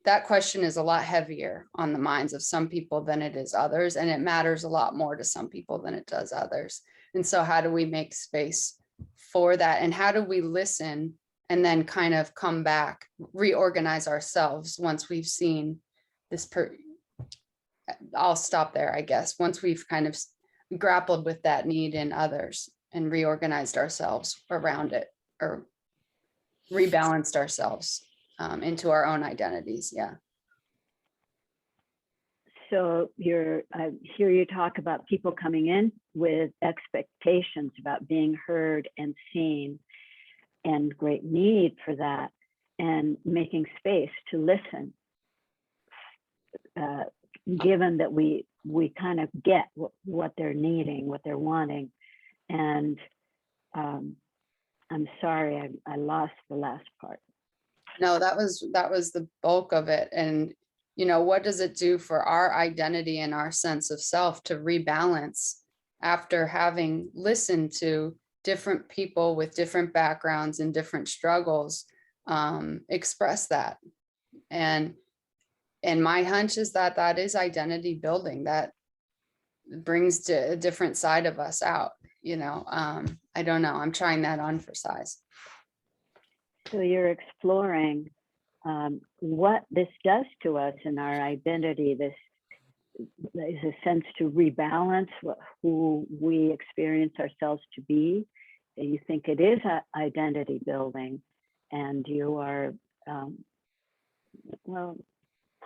That question is a lot heavier on the minds of some people than it is others. And it matters a lot more to some people than it does others. And so how do we make space for that? And how do we listen and then kind of come back, reorganize ourselves once we've seen this I'll stop there, I guess, once we've kind of grappled with that need in others and reorganized ourselves around it, or rebalanced ourselves into our own identities. Yeah. So I hear you talk about people coming in with expectations about being heard and seen, and great need for that, and making space to listen, given that we kind of get what they're needing, what they're wanting. And I'm sorry, I lost the last part. No, that was the bulk of it. And what does it do for our identity and our sense of self to rebalance after having listened to different people with different backgrounds and different struggles? express that. And my hunch is that that is identity building, that brings a different side of us out, you know. I don't know, I'm trying that on for size. So you're exploring what this does to us in our identity. This is a sense to rebalance who we experience ourselves to be. You think it is identity building, and you are, well,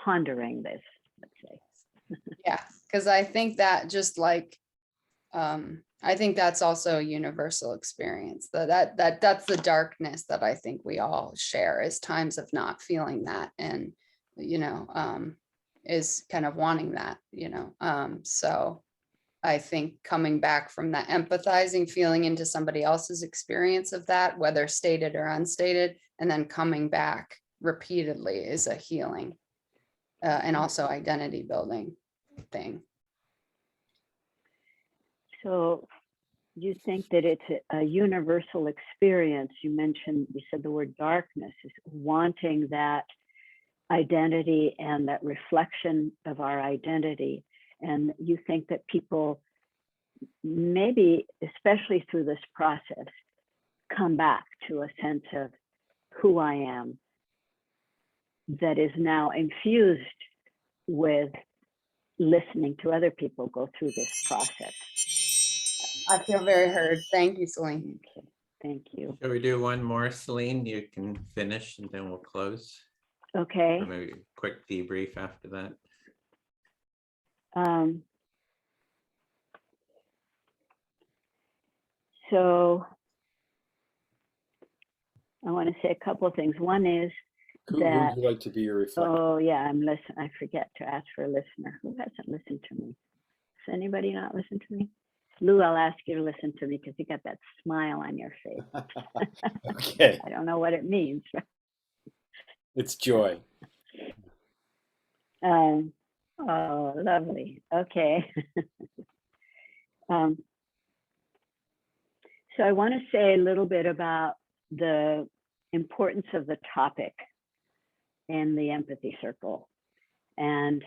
pondering this, let's say. Yeah, because I think that just like, I think that's also a universal experience. That's the darkness that I think we all share, is times of not feeling that, and you know, is kind of wanting that, you know. So I think coming back from that empathizing, feeling into somebody else's experience of that, whether stated or unstated, and then coming back repeatedly is a healing, and also identity building thing. So you think that it's a universal experience. You said the word darkness, is wanting that identity and that reflection of our identity. And you think that people, maybe especially through this process, come back to a sense of who I am that is now infused with listening to other people go through this process. I feel very heard. Thank you, Selene. Okay, thank you. Shall we do one more, Selene? You can finish and then we'll close. Okay. Or maybe a quick debrief after that. So I want to say a couple of things. One is Who that, would you like to be your reflector? oh yeah, I forget to ask for a listener. Who hasn't listened to me? Has anybody not listened to me? Lou, I'll ask you to listen to me because you got that smile on your face. Okay, I don't know what it means. it's joy. Oh, lovely. Okay. So I want to say a little bit about the importance of the topic in the empathy circle. And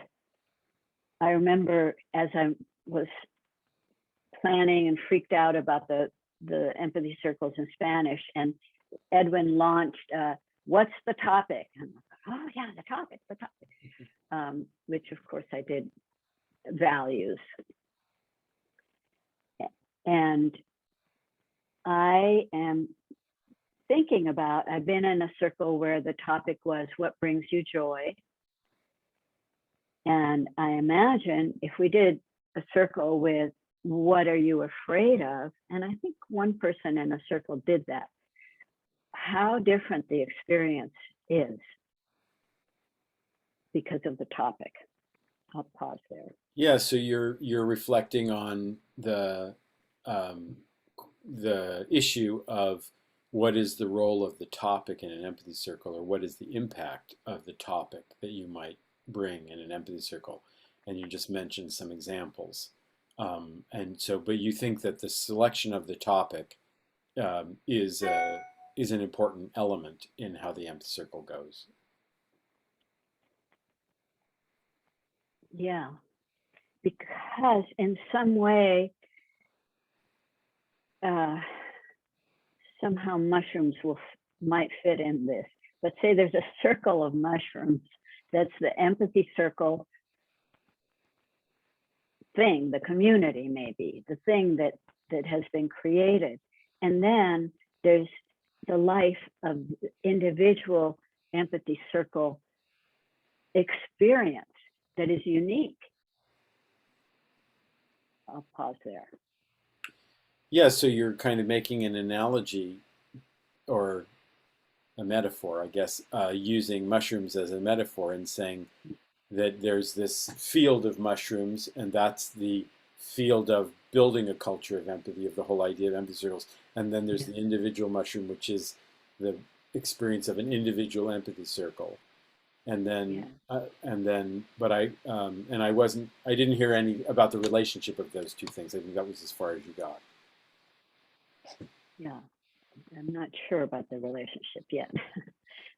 I remember as I was planning and freaked out about the empathy circles in Spanish, and Edwin launched, what's the topic? And I'm like, oh yeah, the topic. Which of course I did values. And I am thinking about, I've been in a circle where the topic was what brings you joy. And I imagine if we did a circle with what are you afraid of? And I think one person in a circle did that. How different the experience is because of the topic. I'll pause there. Yeah, so you're reflecting on the issue of what is the role of the topic in an empathy circle, or what is the impact of the topic that you might bring in an empathy circle. And you just mentioned some examples. And so, but you think that the selection of the topic is an important element in how the empathy circle goes. Yeah, because in some way, somehow mushrooms might fit in this. Let's say there's a circle of mushrooms. That's the empathy circle thing, the community maybe, the thing that has been created. And then there's the life of individual empathy circle experience that is unique. I'll pause there. Yeah, so you're kind of making an analogy or a metaphor, I guess, using mushrooms as a metaphor and saying that there's this field of mushrooms, and that's the field of building a culture of empathy, of the whole idea of empathy circles. And then there's the individual mushroom, which is the experience of an individual empathy circle. And then, but I didn't hear any about the relationship of those two things. I think that was as far as you got. Yeah, I'm not sure about the relationship yet.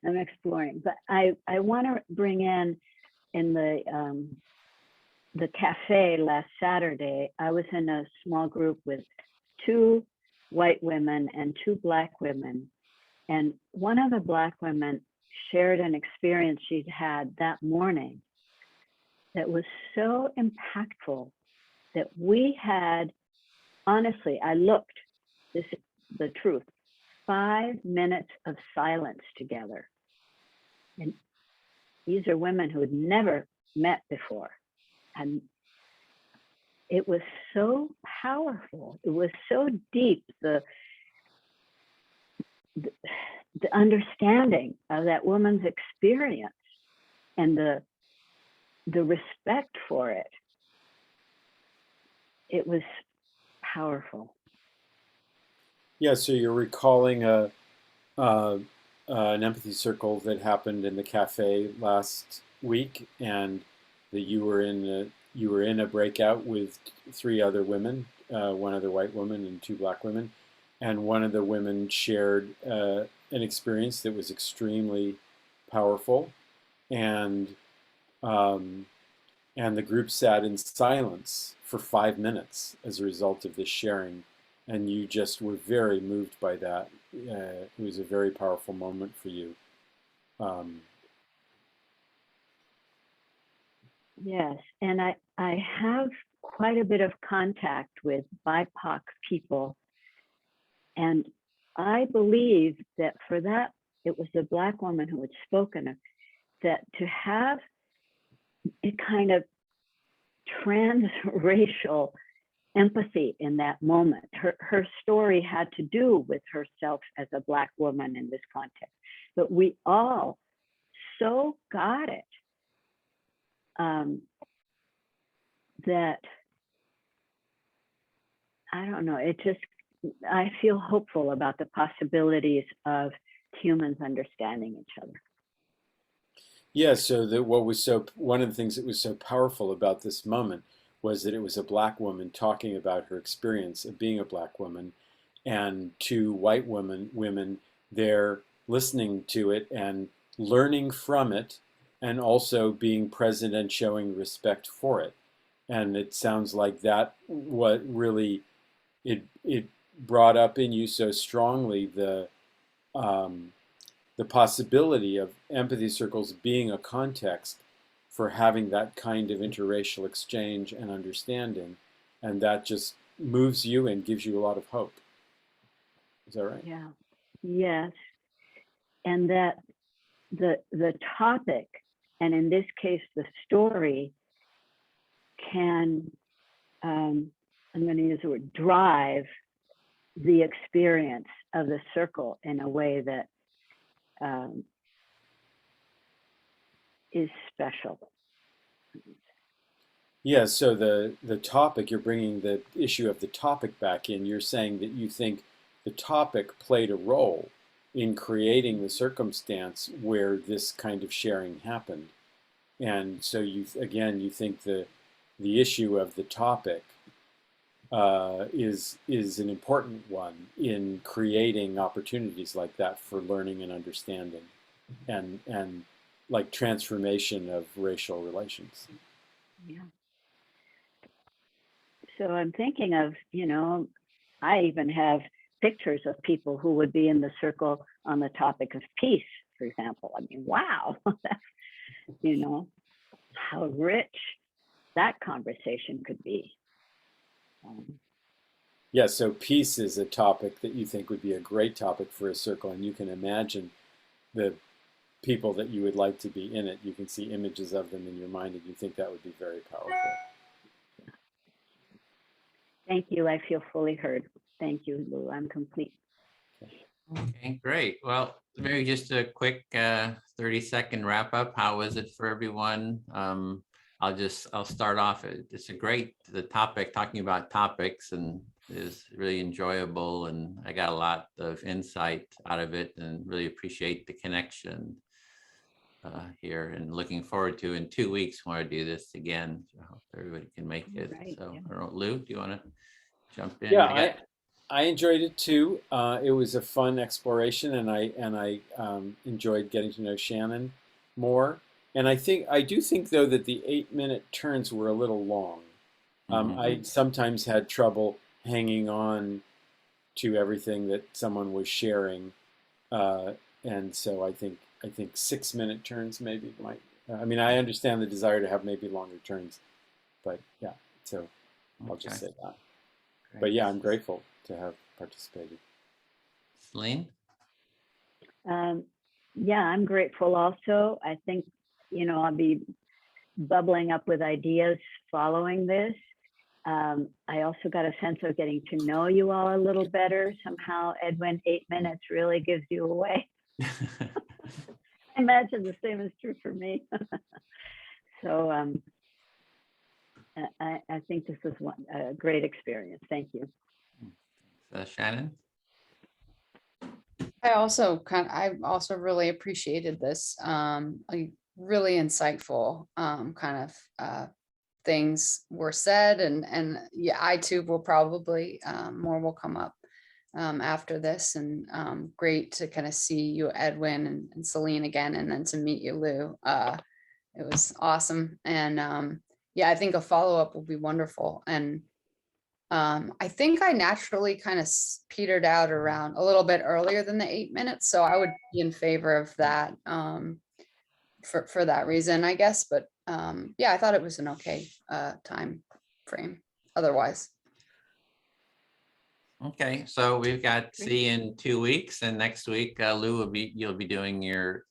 I'm exploring. But I want to bring in the cafe last Saturday, I was in a small group with 2 white women and 2 Black women. And one of the Black women shared an experience she'd had that morning that was so impactful that we had, honestly, I looked, this is the truth, 5 minutes of silence together. And these are women who had never met before. And it was so powerful. It was so deep, the understanding of that woman's experience and the respect for it. It was powerful. Yeah, so you're recalling an empathy circle that happened in the cafe last week, and that you were in a breakout with 3 other women, 1 other white woman and 2 Black women, and one of the women shared an experience that was extremely powerful, and the group sat in silence for 5 minutes as a result of this sharing, and you just were very moved by that. It was a very powerful moment for you. Yes, and I have quite a bit of contact with BIPOC people, and I believe that for that, it was the Black woman who had spoken, that to have a kind of transracial empathy in that moment. Her story had to do with herself as a Black woman in this context, but we all so got it that, I don't know, I feel hopeful about the possibilities of humans understanding each other. Yeah, so one of the things that was so powerful about this moment was that it was a Black woman talking about her experience of being a Black woman, and 2 white women there listening to it and learning from it, and also being present and showing respect for it. And it sounds like that what really it brought up in you so strongly the possibility of empathy circles being a context for having that kind of interracial exchange and understanding, and that just moves you and gives you a lot of hope. Is that right? Yeah. Yes. And that the topic, and in this case, the story, can, I'm going to use the word, drive the experience of the circle in a way that is special. Yeah, so the topic, you're bringing the issue of the topic back in. You're saying that you think the topic played a role in creating the circumstance where this kind of sharing happened. And so you think the issue of the topic is an important one in creating opportunities like that for learning and understanding, and like transformation of racial relations. Yeah. So I'm thinking of, I even have pictures of people who would be in the circle on the topic of peace, for example. I mean, wow, that's, how rich that conversation could be. Yeah, so peace is a topic that you think would be a great topic for a circle, and you can imagine the people that you would like to be in it. You can see images of them in your mind, and you think that would be very powerful. Thank you. I feel fully heard. Thank you, Lou. I'm complete. Okay, great. Well, maybe just a quick 30-second wrap up. How was it for everyone? I'll start off. It's the topic, talking about topics, and is really enjoyable, and I got a lot of insight out of it, and really appreciate the connection here, and looking forward to in 2 weeks when I do this again. I hope everybody can make it. Right, So yeah. I don't know, Lou, do you want to jump in? Yeah, I enjoyed it too. It was a fun exploration, and I enjoyed getting to know Shannon more. And I do think though that the 8-minute turns were a little long. I sometimes had trouble hanging on to everything that someone was sharing, and so I think 6-minute turns maybe might. I mean, I understand the desire to have maybe longer turns, but yeah. So I'll just say that. But yeah, I'm grateful to have participated. Selene? Yeah, I'm grateful also. I think, I'll be bubbling up with ideas following this. I also got a sense of getting to know you all a little better. Somehow, Edwin, 8 minutes really gives you away. I imagine the same is true for me. So I think this is a great experience. Thank you. Shannon? I also really appreciated this. Really insightful kind of things were said, and yeah, I too will probably more will come up after this, and great to kind of see you, Edwin, and Selene again, and then to meet you, Lou. It was awesome, and yeah, I think a follow-up will be wonderful. And I think I naturally kind of petered out around a little bit earlier than the 8 minutes, so I would be in favor of that for that reason, I guess. But yeah, I thought it was an okay time frame otherwise. Okay, so we've got see you in 2 weeks, and next week, Lou you'll be doing your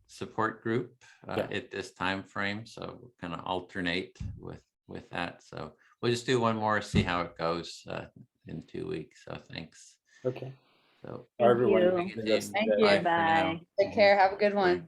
support group at this time frame. So we'll kind of alternate with that. So we'll just do one more, see how it goes in 2 weeks. So thanks. Okay. So Bye, everyone. you. Have a good rest of the Thank day. you. bye for now. Bye. Take care. Have a good one.